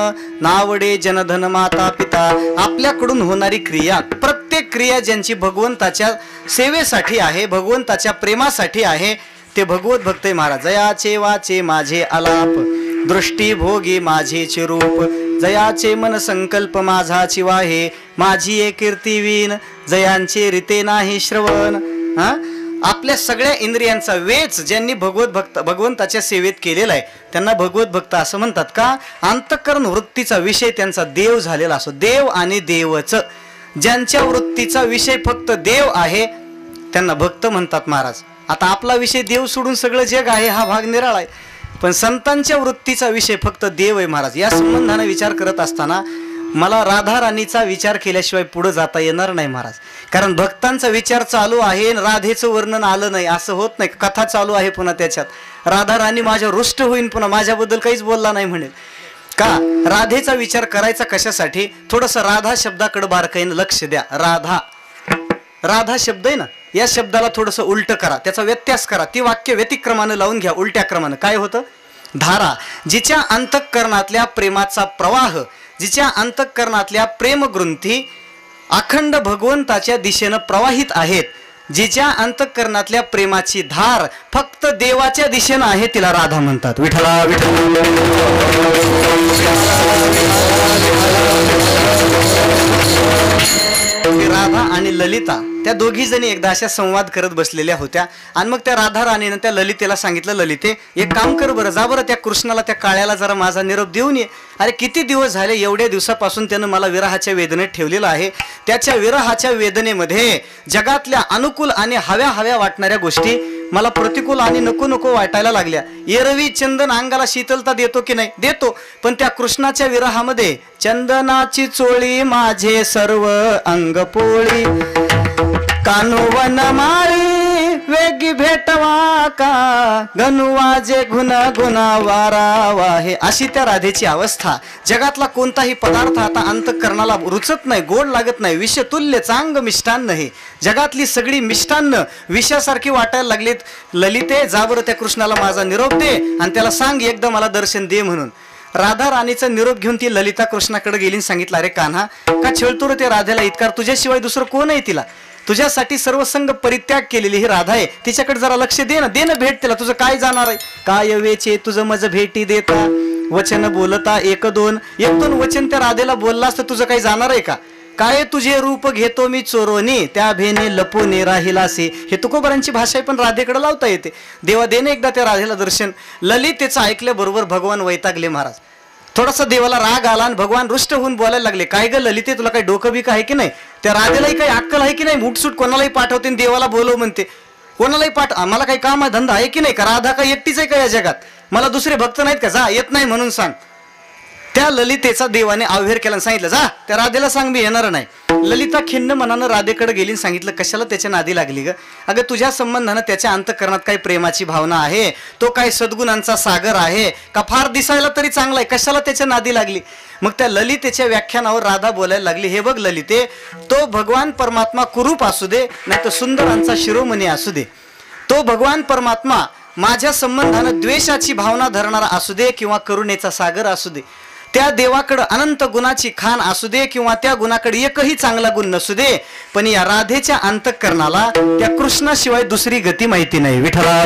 नावडे जनधन माता पिता. आपल्याकडून होणारी क्रिया, प्रत्येक क्रिया ज्यांची भगवंताच्या सेवेसाठी आहे, भगवंताच्या प्रेमासाठी आहे, ते भगवत भक्त महाराज. जयाचे वाचे माझे आलाप, दृष्टी भोगी माझे रूप, जयाचे मन संकल्प माझाची वाहे, माझी ए कीर्ती वीण, जयांचे रीते नाही श्रवण. आपल्या सगळ्या इंद्रियांचा वेच ज्यांनी भगवंताच्या सेवेत केलेला आहे त्यांना भगवत भक्त असं म्हणतात का? अंतःकरण वृत्तीचा विषय त्यांचा देव झालेला असो. देव आणि देवच ज्यांच्या वृत्तीचा विषय फक्त देव आहे त्यांना भक्त म्हणतात महाराज. आता आपला विषय देव सोडून सगळं जग आहे हा भाग निराळा आहे, पण संतांच्या वृत्तीचा विषय फक्त देव आहे महाराज. या संबंधाने विचार करत असताना मला राधा राणीचा विचार केल्याशिवाय पुढे जाता येणार नाही महाराज. कारण भक्तांचा विचार चालू आहे, राधेचं वर्णन आलं नाही असं होत नाही. कथा चालू आहे पुन्हा त्याच्यात राधा राणी माझ्या रुष्ट होईन, पुन्हा माझ्याबद्दल काहीच बोलला नाही म्हणेल का? राधेचा विचार करायचा कशासाठी? थोडस राधा शब्दाकडे बारकाईनं लक्ष द्या. राधा, राधा शब्द आहे ना, या शब्दाला थोडस उलट करा, त्याचा व्यत्यास करा. ती वाक्य व्यतिक्रमानं लावून घ्या. उलट्या क्रमानं काय होतं? धारा. जिच्या अंतःकरणातल्या प्रेमाचा प्रवाह, जिच्या अंतःकरणातल्या प्रेमग्रंथी अखंड भगवंताच्या दिशेनं प्रवाहित आहेत, जिच्या अंतःकरणातल्या प्रेमाची धार फक्त देवाच्या दिशेनं आहे, तिला राधा म्हणतात. विठ्ठला विठ्ठला. राधा आणि ललिता त्या दोघी जणी एकदा अशा संवाद करत बसलेल्या होत्या आणि मग त्या राधा राणीनं त्या ललितेला सांगितलं, ललिते एक काम कर बरं, जा बरं त्या कृष्णाला, त्या काळ्याला जरा माझा निरोप देऊन ये. अरे किती दिवस झाले, एवढ्या दिवसापासून त्यानं मला विरहाच्या वेदनेत ठेवलेलं आहे. त्याच्या विरहाच्या वेदनेमध्ये जगातल्या अनुकूल आणि हव्या हव्या वाटणाऱ्या गोष्टी मला प्रतिकूल आणि नको नको वाटायला लागल्या. एरवी चंदन अंगाला शीतलता देतो की नाही? देतो. पण त्या कृष्णाच्या विरहामध्ये चंदनाची चोळी माझे सर्व अंग पोळी, कानोवन माळी वेगी भेटवा का, गणवाजे गुण गुणा वारावा हे, अशी त्या राधेची अवस्था. जगातला कोणताही पदार्थ आता अंतःकरणाला रुचत नाही, गोड लागत नाही. विषतुल्य चांग मिष्टान्न हे, जगातली सगळी मिष्टान्न विषयासारखी वाटायला लागलीत. ललिते जा बरं त्या कृष्णाला माझा निरोप दे आणि त्याला सांग एकदा मला दर्शन दे म्हणून. राधा राणीचा निरोप घेऊन ती ललिता कृष्णाकडे गेली आणि सांगितलं, अरे कान्हा का छळतो रे त्या राधेला इतकार, तुझ्याशिवाय दुसरं कोण आहे तिला? तुझ्यासाठी सर्व संग परित्याग केलेली ही राधा आहे, तिच्याकडे जरा लक्ष दे ना, दे ना भेट तिला. तुझं काय जाणार आहे? काय वेचे तुझं मज भेटी देता, वचन बोलता एक दोन वचन त्या राधेला बोललास तर तुझं काही जाणार आहे का? काय तुझे रूप घेतो मी चोरोनी, त्या भेने लपोने राहिलासे. हे तुकोबारांची भाषा आहे, पण राधेकडे लावता येते. देवा देणे एकदा त्या राधेला दर्शन. ललितेचं ऐकल्याबरोबर भगवान वैतागले महाराज. थोडासा देवाला राग आला आणि भगवान रुष्ट होऊन बोलायला लागले, काय ग ललिते तुला काही डोकं बिक आहे की नाही? त्या राधेलाही काही अक्कल आहे की नाही? मुठसूट कोणालाही पाठवते देवाला बोलव म्हणते. कोणालाही आम्हाला काही काम धंदा आहे की नाही का? राधा काही एकटीच आहे का या जगात? मला दुसरे भक्त नाहीत का? जा, येत नाही म्हणून सांग. त्या ललितेचा देवाने अवहेर केला, सांगितलं जा त्या राधेला सांग मी येणार नाही. ललिता खिन्न मनानं राधेकडे गेली, सांगितलं कशाला त्याच्या नादी लागली ग? अगं तुझ्या संबंधानं त्याच्या अंतःकरणात काही प्रेमाची भावना आहे, तो काय सद्गुणांचा सागर आहे का? फार दिसायला तरी चांगला आहे, कशाला त्याच्या नादी लागली? मग त्या ललितेच्या व्याख्यानावर राधा बोलायला लागली, हे बघ ललिते, तो भगवान परमात्मा कुरूप असू दे नाही तर सुंदरांचा शिरोमणी असू दे, तो भगवान परमात्मा माझ्या संबंधानं द्वेषाची भावना धरणारा असू दे किंवा करुणेचा सागर असू दे, त्या देवाकडे अनंत गुणाची खान असू दे किंवा त्या गुणाकडे एकही चांगला गुण नसू दे, पण या राधेच्या अंतःकरणाला त्या कृष्णाशिवाय दुसरी गती माहिती नाही. विठला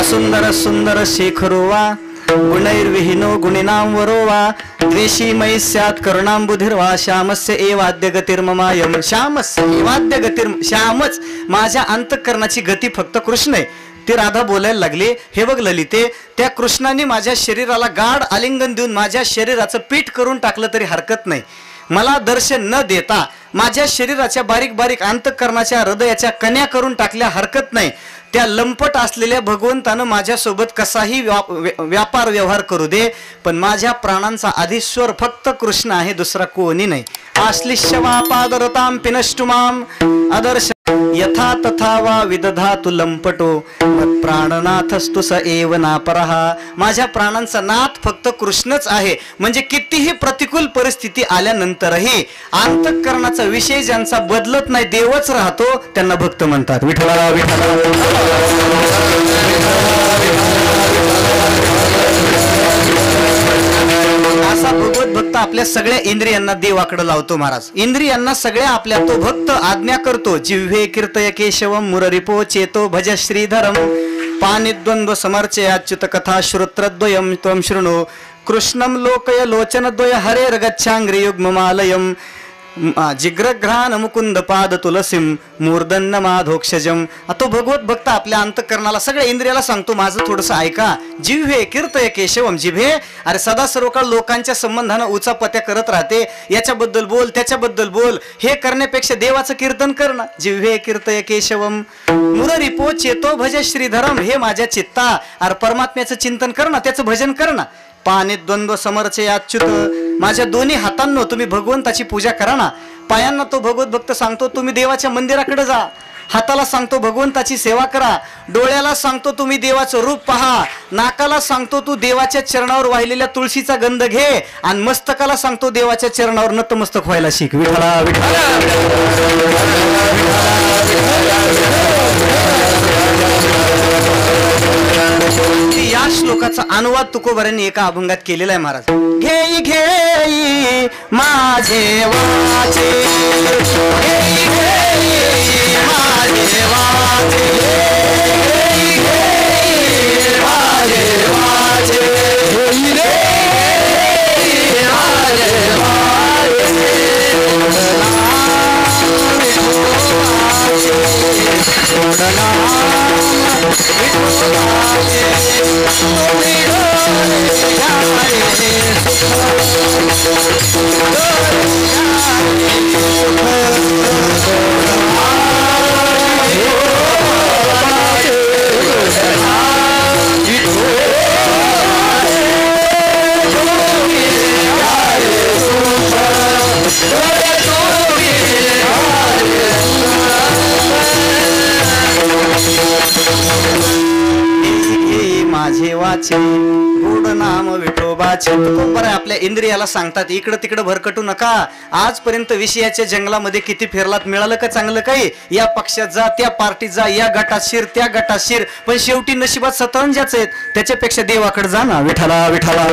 असुंदर सुंदर शेखरोवा, गुणैर्विहीनो गुणिनाम वरोवा, द्वेषी मैस्यात करुणांबुधिर्वा, श्यामस्य एवाद्य गतिर्ममायम. श्यामस्य एवाद्य गतिर्म, श्यामच माझ्या अंतःकरणाची गती फक्त कृष्ण आहे. ती राधा बोलायला लागली, हे बघ ललिते, त्या कृष्णाने माझ्या शरीराला गाढ आलिंगन देऊन माझ्या शरीराचं पीठ करून टाकलं तरी हरकत नाही. मला दर्शन न देता माझ्या शरीराच्या बारीक बारीक अंतःकरणाच्या हृदयाच्या कण्या करून टाकल्या हरकत नाही. त्या लंपट असलेल्या भगवंतानं माझ्यासोबत कसाही व्यापार व्यवहार करू दे, पण माझ्या प्राणांचा आधीश्वर फक्त कृष्ण आहे, दुसरा कोणी नाही. आश्लिष्यवा पादरताम पिनष्टुमाम आदर्श यथा तथा वा विदधातु लंपटो मत प्राणनाथस्तु स एव नापरहा. माझ्या प्राणांचा नाथ फक्त कृष्णच आहे. म्हणजे कितीही प्रतिकूल परिस्थिती आल्यानंतरही अंतःकरणाचा विषय ज्यांचा बदलत नाही, देवच राहतो, त्यांना भक्त म्हणतात. विठला विठला असा भगवत भक्त आपल्या सगळ्या इंद्रियांना देवाकडे लावतो महाराज. इंद्रियांना सगळ्या आपल्या तो भक्त आज्ञा करतो. जिव्हे कीर्तय केशवम मुररिपो चेतो भज श्रीधरम, पाणिद्वंद्व समर्चय अच्युत कथा श्रोत्रद्वयम त्वं शृणु, कृष्णम लोकय लोचनद्वय हरेर्गच्छांग्रि युग्ममालयम, जिग्रघ्रान मुकुंद पाद तुलसीम मूर्धन्य माधोक्षजम. तो भगवत भक्त आपल्या अंतःकरणाला सगळ्या इंद्रियाला सांगतो, माझं थोडंसं ऐका. जिव्हे कीर्तय केशवम, जिभे अरे सदा सर्व काळ लोकांच्या संबंधानं उचापत्या करत राहते, याच्याबद्दल बोल त्याच्याबद्दल बोल, हे करण्यापेक्षा देवाचं कीर्तन करणं. जिव्हे कीर्तय केशवम मुररिपो चेतो भज श्रीधरम, हे माझ्या चित्ता अरे परमात्म्याचं चिंतन करणं, त्याचं भजन करणं. पाणी द्वंद्व समर्चे अच्युत, माझ्या दोन्ही हातांनो तुम्ही भगवंताची पूजा करा ना. पायांना तो भगवत भक्त सांगतो तुम्ही देवाच्या मंदिराकडे जा, हाताला सांगतो भगवंताची सेवा करा, डोळ्याला सांगतो तुम्ही देवाचं रूप पहा, नाकाला सांगतो तू देवाच्या चरणावर वाहिलेल्या तुळशीचा गंध घे, आणि मस्तकाला सांगतो देवाच्या चरणावर नतमस्तक व्हायला शिक. विठला विठला या श्लोकाचा अनुवाद तुकोबारांनी एका अभंगात केलेला आहे महाराज. घेई घेई माझे वाचे, घेई घेई माझे वाचे, घेई घेई माझे वाचे, घेई रे माझे वाचे, सोडला विठोबाचे, गोड नाम विठोबाचे. तुकोबर आपल्या इंद्रियाला सांगतात इकडं तिकडं भरकटू नका. आजपर्यंत विषयाच्या जंगलामध्ये किती फिरलात, मिळालं का चांगलं काही? या पक्षात जा, त्या पार्टीत जा, या गटात शिर, त्या गटात शिर, पण शेवटी नशिबात सतरंजाच आहेत. त्याच्यापेक्षा देवाकडे जा ना. विठ्ठला विठ्ठला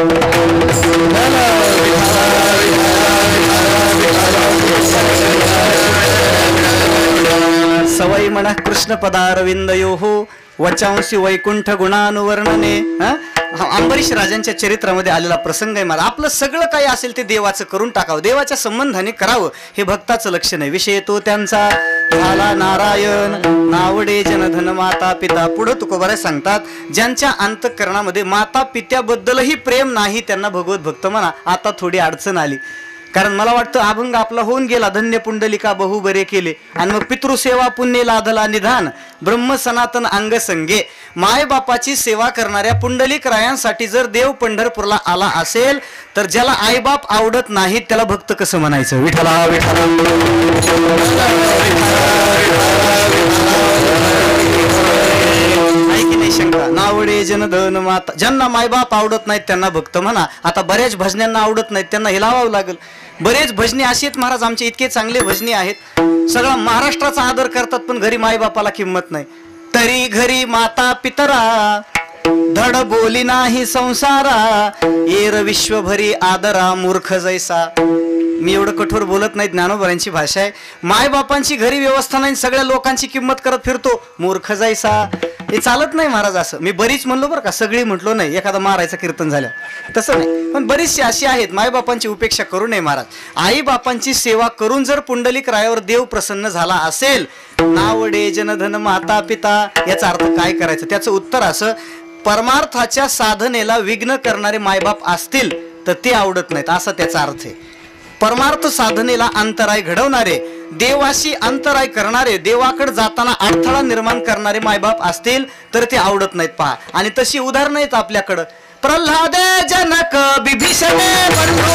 सवय म्हणा कृष्ण पदारविंदयो हो वचांसी वैकुंठ गुणानुवर्णने. अंबरीश राजांच्या चरित्रामध्ये आलेला प्रसंग आहे. मला आपलं सगळं काही असेल ते देवाचं करून टाकावं, देवाच्या संबंधाने करावं, हे भक्ताचं लक्षण आहे. विषय तो त्यांचा झाला नारायण, नावडे जनधन माता पिता. पुढं तुकोबारा सांगतात ज्यांच्या अंतःकरणामध्ये माता पित्याबद्दलही प्रेम नाही त्यांना भगवत भक्त म्हणा. आता थोडी अडचण आली, कारण मला वाटतं अभंग आपला होऊन गेला. धन्य पुंडलिका बहु बरे केले, आणि मग पितृसेवा पुण्य लाधला निधान, ब्रह्म सनातन अंग संगे. मायबापाची सेवा करणाऱ्या पुंडलिक रायांसाठी जर देव पंढरपूरला आला असेल तर ज्याला आईबाप आवडत नाहीत त्याला भक्त कसं म्हणायचं? विठ्ठला विठ्ठला शंका. नावडे जनधन माता, ज्यांना मायबाप आवडत नाहीत त्यांना भक्त म्हणा. आता बऱ्याच भजन्यांना आवडत नाहीत, त्यांना हे लावावं लागेल. बरेच भजनी असे आहेत महाराज, आमचे इतके चांगले भजनी आहेत, सगळा महाराष्ट्राचा आदर करतात, पण घरी मायबापाला किंमत नाही. तरी घरी माता पितरा धड बोली नाही संसारा, येर विश्वभरी आदरा मूर्ख जैसा. मी एवढं कठोर बोलत नाही, ज्ञानोबरांची भाषा आहे. मायबापांची घरी व्यवस्था नाही, सगळ्या लोकांची किंमत करत फिरतो, मूर्ख जैसा. हे चालत नाही महाराज. असं मी बरीच म्हणलो बरं का, सगळी म्हटलो नाही, एखादा मारायचं कीर्तन झालं तसं नाही, पण बरीचशी अशी आहेत मायबापांची उपेक्षा करू नये महाराज. आई बापांची सेवा करून जर पुंडलिक रायावर देव प्रसन्न झाला असेल, नावडे जनधन माता पिता, याचा अर्थ काय करायचं? त्याचं उत्तर असं, परमार्थाच्या साधनेला विघ्न करणारे मायबाप असतील तर ते आवडत नाहीत, असा त्याचा अर्थ आहे. परमार्थ साधनेला अंतराय घडवणारे, देवाशी अंतराय करणारे, देवाकडे जाताना अडथळा निर्माण करणारे मायबाप असतील तर ते आवडत नाहीत. पहा, आणि तशी उदाहरणं आहेत आपल्याकडं. प्रल्हाद जनक बिभीषणे बंधू,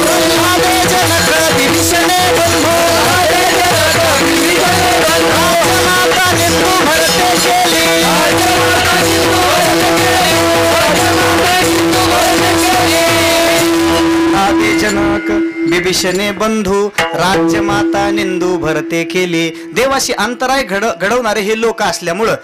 प्रल्हाद जनक बिभीषणे बंधू, राजमाता निंदू भरते केली, आदे जनक बिभीषणे बंधू, राज्यमाता निंदू भरते केली. देवाशी अंतराय घडवणारे हे लोक असल्यामुळं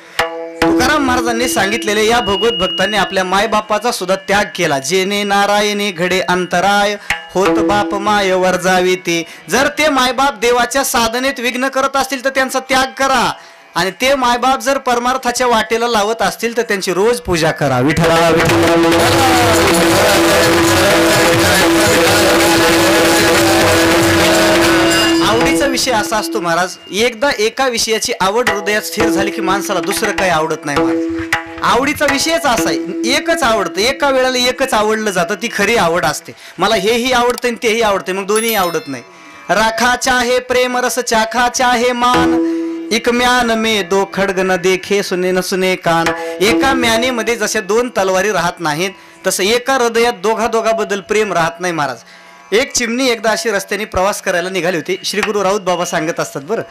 तुकाराम महाराजांनी सांगितलेले या भगवत भक्तांनी आपल्या मायबापाचा सुद्धा त्याग केला. जेने नारायणी घडे अंतराय, होत बाप माय वर जावी ती. जर ते मायबाप देवाच्या साधनेत विघ्न करत असतील तर त्यांचा त्याग करा, आणि ते मायबाप जर परमार्थाच्या वाटेला लावत असतील तर त्यांची रोज पूजा करा. विठ्ठला आवडीचा विषय असा असतो महाराज, एकदा एका विषयाची आवड हृदयात स्थिर झाली की माणसाला दुसरं काही आवडत नाही महाराज. आवडीचा विषयच असा आहे, एकच आवडतं, एका वेळेला एकच आवडलं जातं, ती खरी आवड असते. मला हेही आवडतं आणि तेही आवडते, मग दोन्ही आवडत नाही. राखा चाहे प्रेम रस चाखा चाहे मान, एक म्यान में दो खड्ग न देखे सुने न सुने कान. एका म्यानेमध्ये जशा दोन तलवारी राहत नाहीत तसं एका हृदयात दोघाबद्दल प्रेम राहत नाही महाराज. एक चिमणी एकदा अशी रस्त्याने प्रवास करायला निघाली होती. श्री गुरु राऊत बाबा सांगत असतात बरं,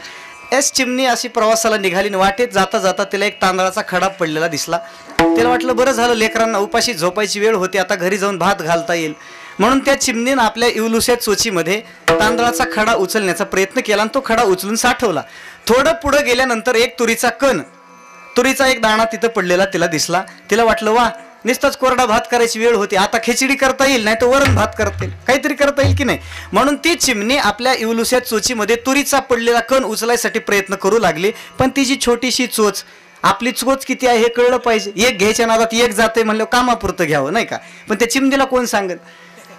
एस चिमणी अशी प्रवासाला निघाली, वाटेत जाता जाता तिला एक तांदळाचा खडा पडलेला दिसला. तिला वाटलं बरं झालं, लेकरांना उपाशी झोपायची वेळ होती, आता घरी जाऊन भात घालता येईल, म्हणून त्या चिमणीनं आपल्या इवलुस्या चोचीमध्ये तांदळाचा खडा उचलण्याचा प्रयत्न केला आणि तो खडा उचलून साठवला. थोडं पुढे गेल्यानंतर एक तुरीचा एक दाणा तिथं पडलेला तिला दिसला. तिला वाटलं वा, नुसताच कोरडा भात करायची वेळ होती, आता खिचडी करता येईल, नाही तर वरण भात करता येईल, काहीतरी करता येईल की नाही. म्हणून ती चिमणी आपल्या इवलुस्या चोचीमध्ये तुरीचा पडलेला कण उचलायसाठी प्रयत्न करू लागली. पण ती जी छोटीशी चोच, आपली चोच किती आहे हे कळलं पाहिजे. एक घ्यायच्या नादात एक जाते म्हणलं, कामापुरतं घ्यावं नाही का. पण त्या चिमणीला कोण सांगत?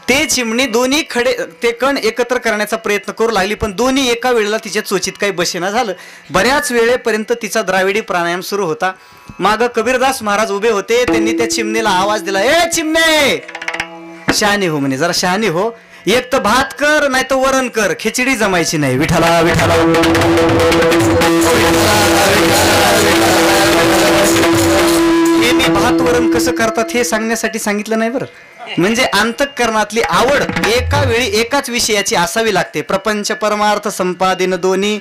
ते चिमणी दोन्ही ते कण एकत्र करण्याचा प्रयत्न करू लागली, पण दोन्ही एका वेळेला तिच्या चोचीत काही बसेना झालं. बऱ्याच वेळेपर्यंत तिचा द्राविडी प्राणायाम सुरू होता. माग कबीरदास महाराज उभे होते. त्यांनी त्या चिमणीला आवाज दिला, ए चिमणे, शहाणी हो म्हणे, जरा शहाणी हो, एक तर भात कर नाही तर वरण कर, खिचडी जमायची नाही. विठ्ठला विठ्ठला. हे मी भात वरण कसं करतात हे सांगण्यासाठी सांगितलं नाही बरं. म्हणजे अंतःकरणातली आवड एका वेळी एकाच विषयाची असावी लागते. प्रपंच परमार्थ संपादिन दोन्ही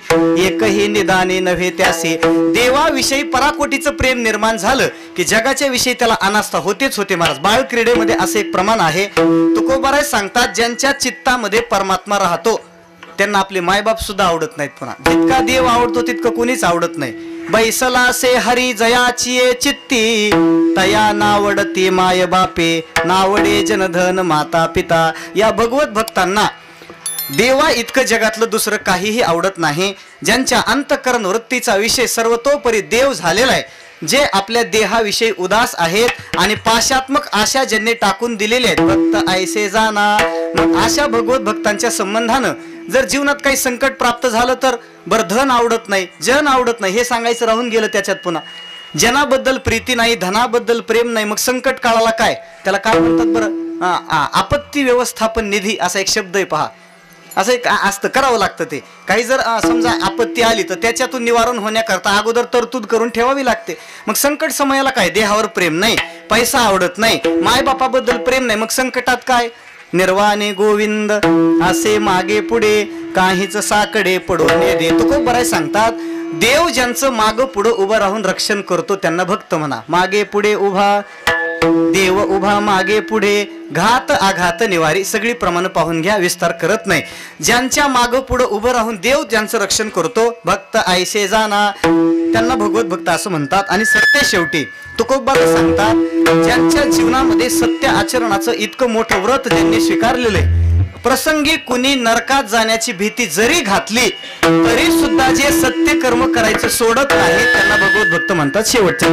एकही निदाने नव्हे त्यासे. देवाविषयी पराकोटीचं प्रेम निर्माण झालं की जगाच्या विषयी त्याला अनास्था होतेच होते. महाराज बाळ क्रीडेमध्ये असं एक प्रमाण आहे. तुकोबाराय सांगतात ज्यांच्या चित्तामध्ये परमात्मा राहतो त्यांना आपले मायबाप सुद्धा आवडत नाहीत. पुन्हा जितका देव आवडतो तितकं कोणीच आवडत नाही. बैसला से हरी जयाची चित्ती तया नावडती माय बापे नावडे जनधन माता पिता. या भगवत भक्तांना देवा इतकं जगातलं दुसरं काहीही आवडत नाही. ज्यांच्या अंतःकरण वृत्तीचा विषय सर्वतोपरी देव झालेला आहे, जे आपल्या देहाविषयी उदास आहेत आणि पाशात्मक आशा ज्यांनी टाकून दिलेले आहेत. भक्त ऐसे जाना. मग अशा भगवत भक्तांच्या संबंधानं जर जीवनात काही संकट प्राप्त झालं तर बरं धन आवडत नाही, जन आवडत नाही हे सांगायचं राहून गेलं. त्याच्यात पुन्हा जनाबद्दल प्रीती नाही, धनाबद्दल प्रेम नाही, मग संकट काळाला काय त्याला काय म्हणतात बरं? आपत्ती व्यवस्थापन निधी असा एक शब्द आहे. पहा असं एक असतं, करावं लागतं ते. काही जर समजा आपत्ती आली तर त्याच्यातून निवारण होण्याकरता अगोदर तरतूद करून ठेवावी लागते. मग संकट समयाला काय देहावर प्रेम नाही, पैसा आवडत नाही, मायबापाबद्दल प्रेम नाही, मग संकटात काय? निर्वाणे गोविंद असे मागे पुढे काहीच साकडे पडून दे. तुकोबाराय सांगतात देव ज्यांचं माग पुढं उभं राहून रक्षण करतो त्यांना भक्त म्हणा. मागे पुढे उभा देव उभा मागे पुढे घात आघात निवारी. सगळी प्रमाण पाहून घ्या, विस्तार करत नाही. ज्यांच्या माग पुढं उभं राहून देव ज्यांचं रक्षण करतो भक्त ऐसे जाना त्यांना भगवत भक्त असं म्हणतात. आणि सत्य शेवटी तुकोबाराय सांगतात ज्यांच्या जीवनामध्ये सत्य आचरणाचं इतकं मोठं व्रत ज्यांनी स्वीकारलेलं आहे, प्रसंगी कुणी नरकात जाण्याची भीती जरी घातली तरी सुद्धा जे सत्य कर्म करायचं सोडत नाही त्यांना भगवत भक्त म्हणतात. शेवटच्या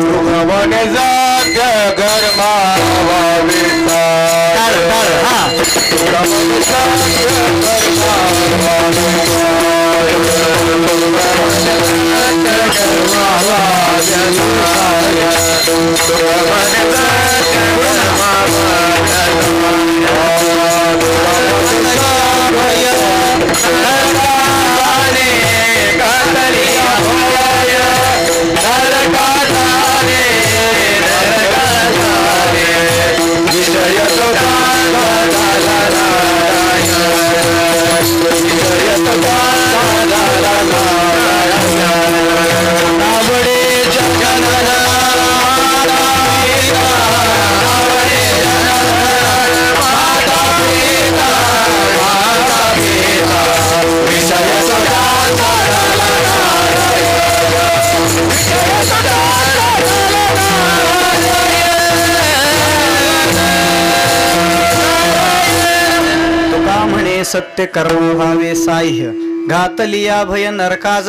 सत्य कर्म व्हावे साह्य घातलिया भय नरका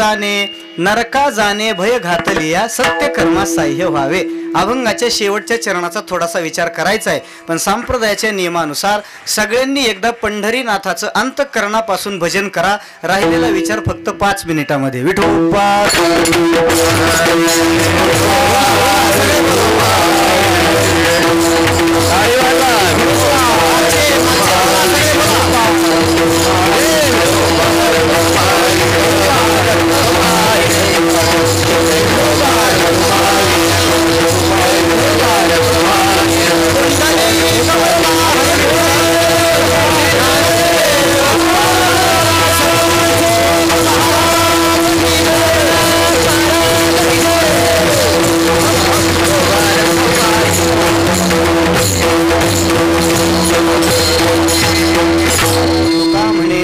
जाणे भय घातलिया सत्य कर्मा साह्य व्हावे. अभंगाच्या शेवटच्या चरणाचा थोडासा विचार करायचा आहे, पण संप्रदायाच्या नियमानुसार सगळ्यांनी एकदा पंढरीनाथाचं अंतःकरणापासून भजन करा. राहिलेला विचार फक्त 5 मिनिटामध्ये. विठोबा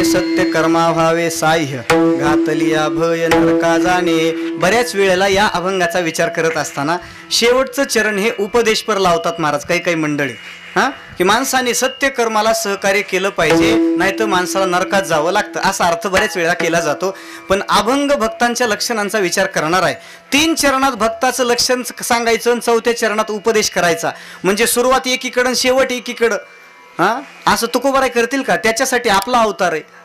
सत्य कर्मा व्हावे साह्य घातलिया भय नरका जाणे. बऱ्याच वेळेला या अभंगाचा विचार करत असताना शेवटचं चरण हे उपदेशपर लावतात महाराज काही काही मंडळी. की माणसाने सत्य कर्माला सहकार्य केलं पाहिजे, नाही तर माणसाला नरकात जावं लागतं असा अर्थ बऱ्याच वेळा केला जातो. पण अभंग भक्तांच्या लक्षणांचा विचार करणार आहे. 3 चरणात भक्ताचं लक्षण सांगायचं, 4थ्या चरणात उपदेश करायचा. म्हणजे सुरुवात एकीकडं शेवट एकीकडं. असं तुकोबाराय करतील का? त्याच्यासाठी आपला अवतार आहे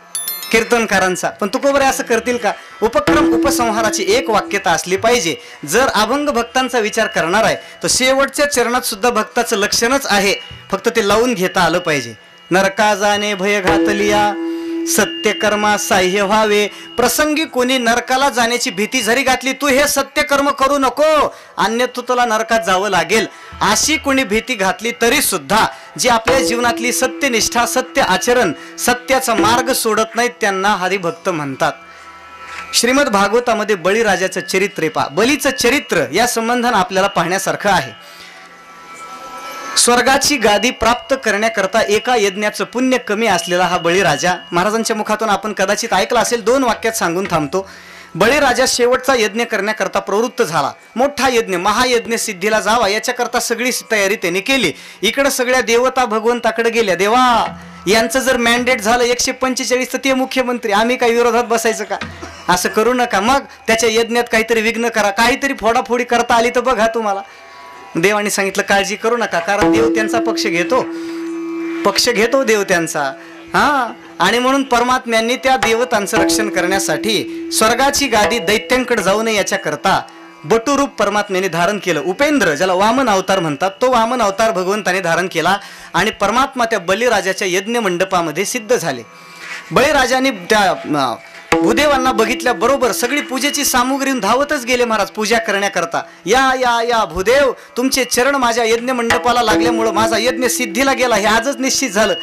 कीर्तनकारांचा. पण तुकोबाराय असं करतील का? उपक्रम उपसंहाराची एक वाक्यता असली पाहिजे. जर अभंग भक्तांचा विचार करणार आहे तर शेवटच्या चरणात सुद्धा भक्ताचं लक्षणच आहे, फक्त ते लावून घेता आलं पाहिजे. नरका जाणे भय घातलिया सत्यकर्मा साह्य व्हावे. प्रसंगी कोणी नरकाला जाण्याची भीती जरी घातली, तू हे सत्यकर्म करू नको, अन्यथा तुला नरकात जावं लागेल, अशी कोणी भीती घातली तरी सुद्धा जी आपल्या जीवनातली सत्यनिष्ठा, सत्य आचरण, सत्याचा मार्ग सोडत नाहीत त्यांना हरिभक्त म्हणतात. श्रीमद भागवतामध्ये बळीराजाचं चरित्र पहा. बलीचं चरित्र या संबंधानं आपल्याला पाहण्यासारखं आहे. स्वर्गाची गादी प्राप्त करण्याकरता एका यज्ञाचं पुण्य कमी असलेला हा बळीराजा, महाराजांच्या मुखातून आपण कदाचित ऐकलं असेल, 2 वाक्यात सांगून थांबतो. बळीराजा शेवटचा यज्ञ करण्याकरता प्रवृत्त झाला. मोठा यज्ञ, महायज्ञ सिद्धीला जावा याच्याकरता सगळी तयारी त्याने केली. इकडे सगळ्या देवता भगवंताकडे गेल्या. देवा, यांचं जर मॅन्डेट झालं 145 तर ते मुख्यमंत्री, आम्ही काही विरोधात बसायचं का? असं करू नका. मग त्याच्या यज्ञात काहीतरी विघ्न करा, काहीतरी फोडाफोडी करता आली तर बघा तुम्हाला. देवाने सांगितलं काळजी करू नका, कारण देव त्यांचा पक्ष घेतो देव त्यांचा. आणि म्हणून परमात्म्यांनी त्या देवतांचं रक्षण करण्यासाठी स्वर्गाची गादी दैत्यांकडे जाऊ नये याच्याकरता बटुरूप परमात्म्याने धारण केलं. उपेंद्र, ज्याला वामन अवतार म्हणतात, तो वामन अवतार भगवंताने धारण केला आणि परमात्मा त्या बलिराजाच्या यज्ञ मंडपामध्ये सिद्ध झाले. बळीराजाने त्या भूदेवांना बघितल्याबरोबर सगळी पूजेची सामुग्री धावतच गेले महाराज पूजा करण्याकरता. या या या भूदेव, तुमचे चरण माझ्या यज्ञ मंडपाला लागल्यामुळं माझा यज्ञ सिद्धीला गेला, हे आजच निश्चित झालं.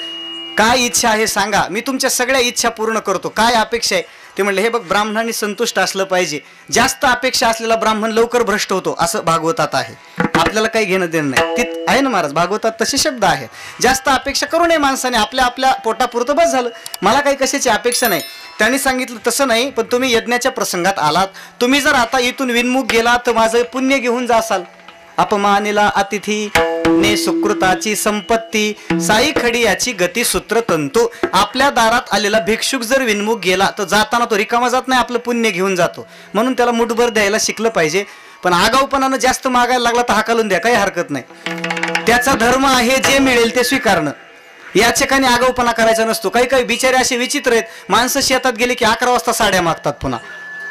काय इच्छा आहे सांगा, मी तुमच्या सगळ्या इच्छा पूर्ण करतो. काय अपेक्षा आहे? ते म्हणले, हे बघ, ब्राह्मणांनी संतुष्ट असलं पाहिजे. जास्त अपेक्षा असलेला ब्राह्मण लवकर भ्रष्ट होतो, असं भागवतात आहे. आपल्याला काही घेणं देणं नाही, ते आहे ना महाराज, भागवतात तसे शब्द आहेत. जास्त अपेक्षा करू नये माणसाने, आपल्या आपल्या पोटापुरतं बस झालं, मला काही कशाची अपेक्षा नाही. त्यांनी सांगितलं तसं नाही, पण तुम्ही यज्ञाच्या प्रसंगात आलात, तुम्ही जर आता इथून विनमुख गेला तर माझं पुण्य घेऊन जासाल. अपमानिला अतिथी ने सुकृताची संपत्ती, साई खडी याची गती सूत्र तंतू. आपल्या दारात आलेला भिक्षुक जर विनमुख गेला तर जाताना तो रिकामा जात नाही, आपलं पुण्य घेऊन जातो. म्हणून त्याला मुठभर द्यायला शिकलं पाहिजे. पण आगाऊपणानं जास्त मागायला लागला तर हाकालून द्या, काही हरकत नाही. त्याचा धर्म आहे, जे मिळेल ते स्वीकारणं. याचकाने आगाऊपणा करायचा नसतो. काही काही बिचारे असे विचित्र आहेत, माणसं शेतात गेले की 11 वाजता साड्या मागतात पुन्हा,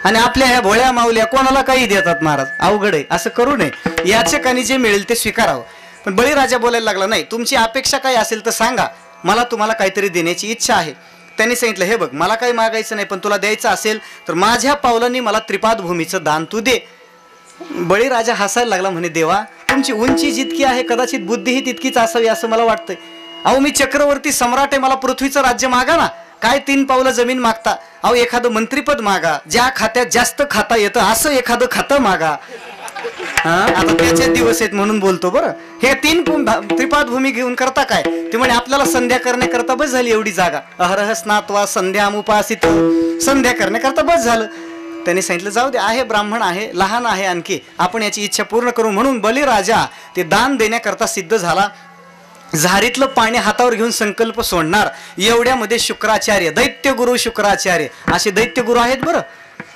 आणि आपल्या ह्या भोळ्या माऊल्या कोणाला काही देतात महाराज. अवघड आहे, असं करू नये. याचकाने जे मिळेल ते स्वीकारावं. पण बळीराजा बोलायला लागला, नाही, तुमची अपेक्षा काय असेल तर सांगा, मला तुम्हाला काहीतरी देण्याची इच्छा आहे. त्यांनी सांगितलं, हे बघ, मला काही मागायचं नाही, पण तुला द्यायचं असेल तर माझ्या पावलांनी मला त्रिपाद भूमीचं दान तू दे. बळीराजा हसायला लागला, म्हणे, देवा, तुमची उंची जितकी आहे कदाचित बुद्धीही तितकीच असावी असं मला वाटतंय. अहो, मी चक्रवर्ती सम्राट आहे, मला पृथ्वीचं राज्य मागा ना, काय 3 पावलं जमीन मागता? अहो, एखादं मंत्रीपद मागा, ज्या खात्यात जास्त खाता येतं असं एखादं खातं मागा. आता त्याचे दिवस आहेत म्हणून बोलतो बरं. हे 3 त्रिपाद भूमी घेऊन करता काय? ते म्हणे, आपल्याला संध्या करण्याकरता बस झाली एवढी जागा. अहरह स्नात्वा संध्यामुपासित, संध्या करण्याकरता बस झालं. त्यांनी सांगितलं, जाऊ दे, आहे ब्राह्मण आहे, लहान आहे आणखी, आपण याची इच्छा पूर्ण करू. म्हणून बलिराजा ते दान देण्याकरता सिद्ध झाला. झारीतलं पाणी हातावर घेऊन संकल्प सोडणार एवढ्यामध्ये शुक्राचार्य, दैत्यगुरु शुक्राचार्य, असे दैत्यगुरु आहेत बरं.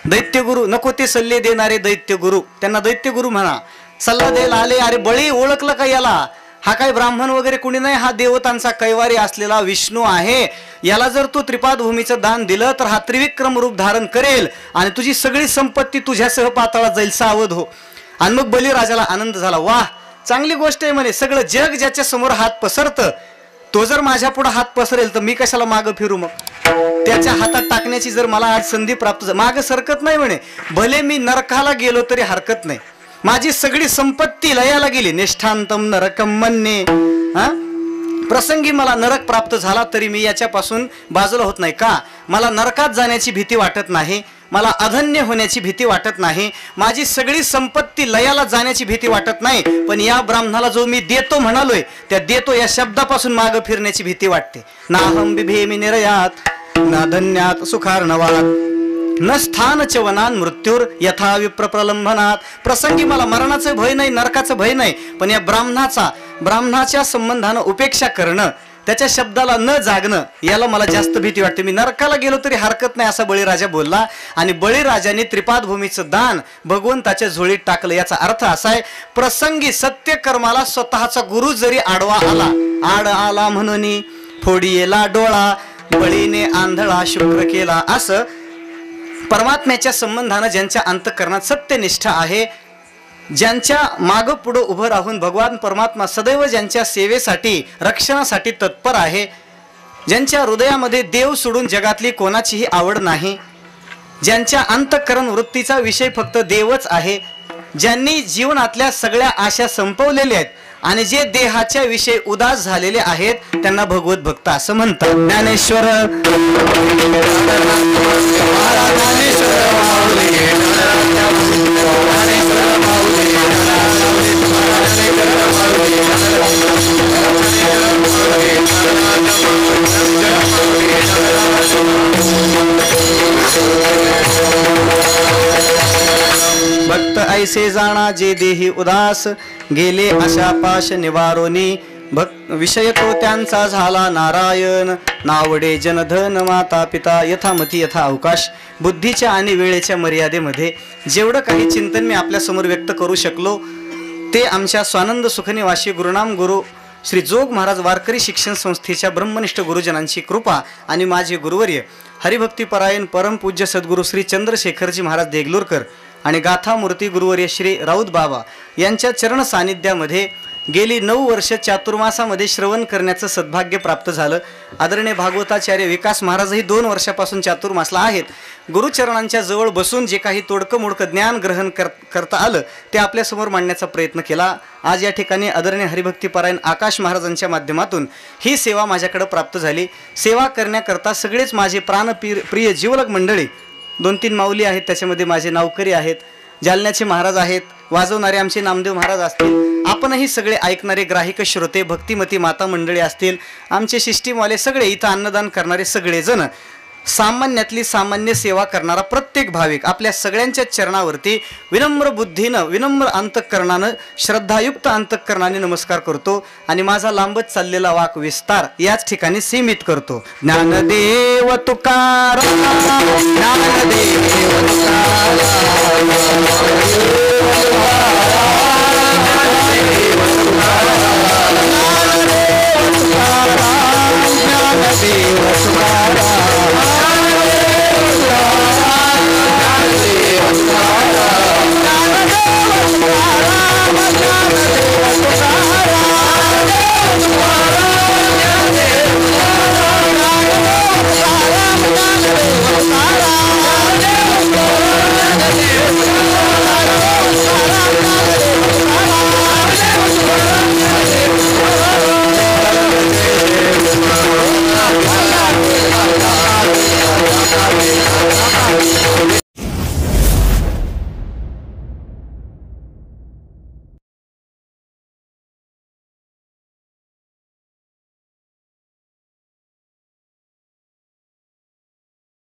दैत्यगुरु, नको ते सल्ले देणारे दैत्यगुरु, त्यांना दैत्यगुरु म्हणा. सल्ला द्यायला आले, अरे बळी, ओळखलं का याला? हा काय ब्राह्मण वगैरे कुणी नाही, हा देवतांचा कैवारी असलेला विष्णू आहे. याला जर तू त्रिपाद भूमीचं दान दिलं तर हा त्रिविक्रम रूप धारण करेल आणि तुझी सगळी संपत्ती तुझ्यासह पाताळात जाईल, सावध हो. आणि मग बलिराजाला आनंद झाला. वाह, चांगली गोष्ट आहे म्हणे, सगळं जग ज्याच्या समोर हात पसरतं तो जर माझ्या पुढे हात पसरेल तर मी कशाला मागं फिरू? मग त्याच्या हातात टाकण्याची जर मला आज संधी प्राप्त झाली, मागं सरकत नाही म्हणे. भले मी नरकाला गेलो तरी हरकत नाही, माझी सगळी संपत्ती लयाला गेली, निष्ठांतम नरकम मन्ये. प्रसंगी मला नरक प्राप्त झाला तरी मी याच्यापासून बाजूला होत नाही. का? मला नरकात जाण्याची भीती वाटत नाही, मला अधन्य होण्याची भीती वाटत नाही, माझी सगळी संपत्ती लयाला जाण्याची भीती वाटत नाही. पण या ब्राह्मणाला जो मी देतो म्हणालोय, त्या देतो या शब्दापासून मागं फिरण्याची भीती वाटते. नाहम बिभेमी निरयात ना धन्यात सुखार्णवात न स्थान च वनान मृत्यूर यथा विप्र प्रलंबनात. प्रसंगी मला मरणाचं भय नाही, नरकाचं भय नाही, पण या ब्राह्मणाच्या संबंधानं उपेक्षा करणं, त्याच्या शब्दाला न जागणं, याला मला जास्त भीती वाटते. मी नरकाला गेलो तरी हरकत नाही, असा बळीराजा बोलला. आणि बळीराजाने त्रिपाद भूमीचं दान भगवंताच्या झोळीत टाकलं. याचा अर्थ असा आहे, प्रसंगी सत्यकर्माला स्वतःचा गुरु जरी आडवा आला, आड आला म्हणून फोडीला डोळा, बळीने आंधळा शुक्र केला. असं परमात्म्याच्या संबंधानं ज्यांच्या अंतःकरणात सत्यनिष्ठा आहे, ज्यांच्या मागं पुढं उभं राहून भगवान परमात्मा सदैव ज्यांच्या सेवेसाठी, रक्षणासाठी तत्पर आहे, ज्यांच्या हृदयामध्ये देव सोडून जगातली कोणाचीही आवड नाही, ज्यांच्या अंतःकरण वृत्तीचा विषय फक्त देवच आहे, ज्यांनी जीवनातल्या सगळ्या आशा संपवलेल्या आहेत आणि जे देहाच्या विषयी उदास झालेले आहेत त्यांना भगवत भक्त असं म्हणतात. ज्ञानेश्वर भक्त ऐसे जाणा जे देही उदास, गेले अशा पाश निवारोनी, विषय तो त्यांचा झाला नारायण, नावडे जनधन माता पिता, यथामती यथा अवकाश. बुद्धीच्या आणि वेळेच्या मर्यादेमध्ये जेवढं काही चिंतन मी आपल्यासमोर व्यक्त करू शकलो ते आमच्या स्वानंद सुखनिवासी गुरुनाम गुरु श्री जोग महाराज वारकरी शिक्षण संस्थेच्या ब्रह्मनिष्ठ गुरुजनांची कृपा आणि माझे गुरुवर्य हरिभक्तीपरायण परमपूज्य सद्गुरू श्री चंद्रशेखरजी महाराज देगलूरकर आणि गाथामूर्ती गुरुवर्य श्री राऊत बाबा यांच्या चरण सानिध्यामध्ये गेली 9 वर्ष चातुर्मासामध्ये श्रवण करण्याचं सद्भाग्य प्राप्त झालं. आदरणीय भागवताचार्य विकास महाराजही 2 वर्षापासून चातुर्मासला आहेत. गुरुचरणांच्या जवळ बसून जे काही तोडकं मोडकं ज्ञान ग्रहण करता आलं ते आपल्यासमोर मांडण्याचा प्रयत्न केला. आज या ठिकाणी आदरणीय हरिभक्तीपरायण आकाश महाराजांच्या माध्यमातून ही सेवा माझ्याकडे प्राप्त झाली. सेवा करण्याकरता सगळेच माझे प्राणप्रिय जीवलग मंडळी, 2-3 माऊली आहेत, त्याच्यामध्ये माझे नावकरी आहेत, जालन्याचे महाराज आहेत, वाजवणारे आमचे नामदेव महाराज असतील, आपणही सगळे ऐकणारे ग्राहिक श्रोते, भक्तिमती माता मंडळी असतील, आमचे सिस्टीमवाले सगळे, इथं अन्नदान करणारे सगळेजण, सामान्यातली सामान्य सेवा करणारा प्रत्येक भाविक आपल्या सगळ्यांच्या चरणावरती विनम्र बुद्धीनं, विनम्र अंतःकरणानं, श्रद्धायुक्त अंतःकरणाने नमस्कार करतो आणि माझा लांबच चाललेला वाक विस्तार याच ठिकाणी सीमित करतो. ज्ञानदेव तुकाराम, ज्ञानदेव तुकाराम,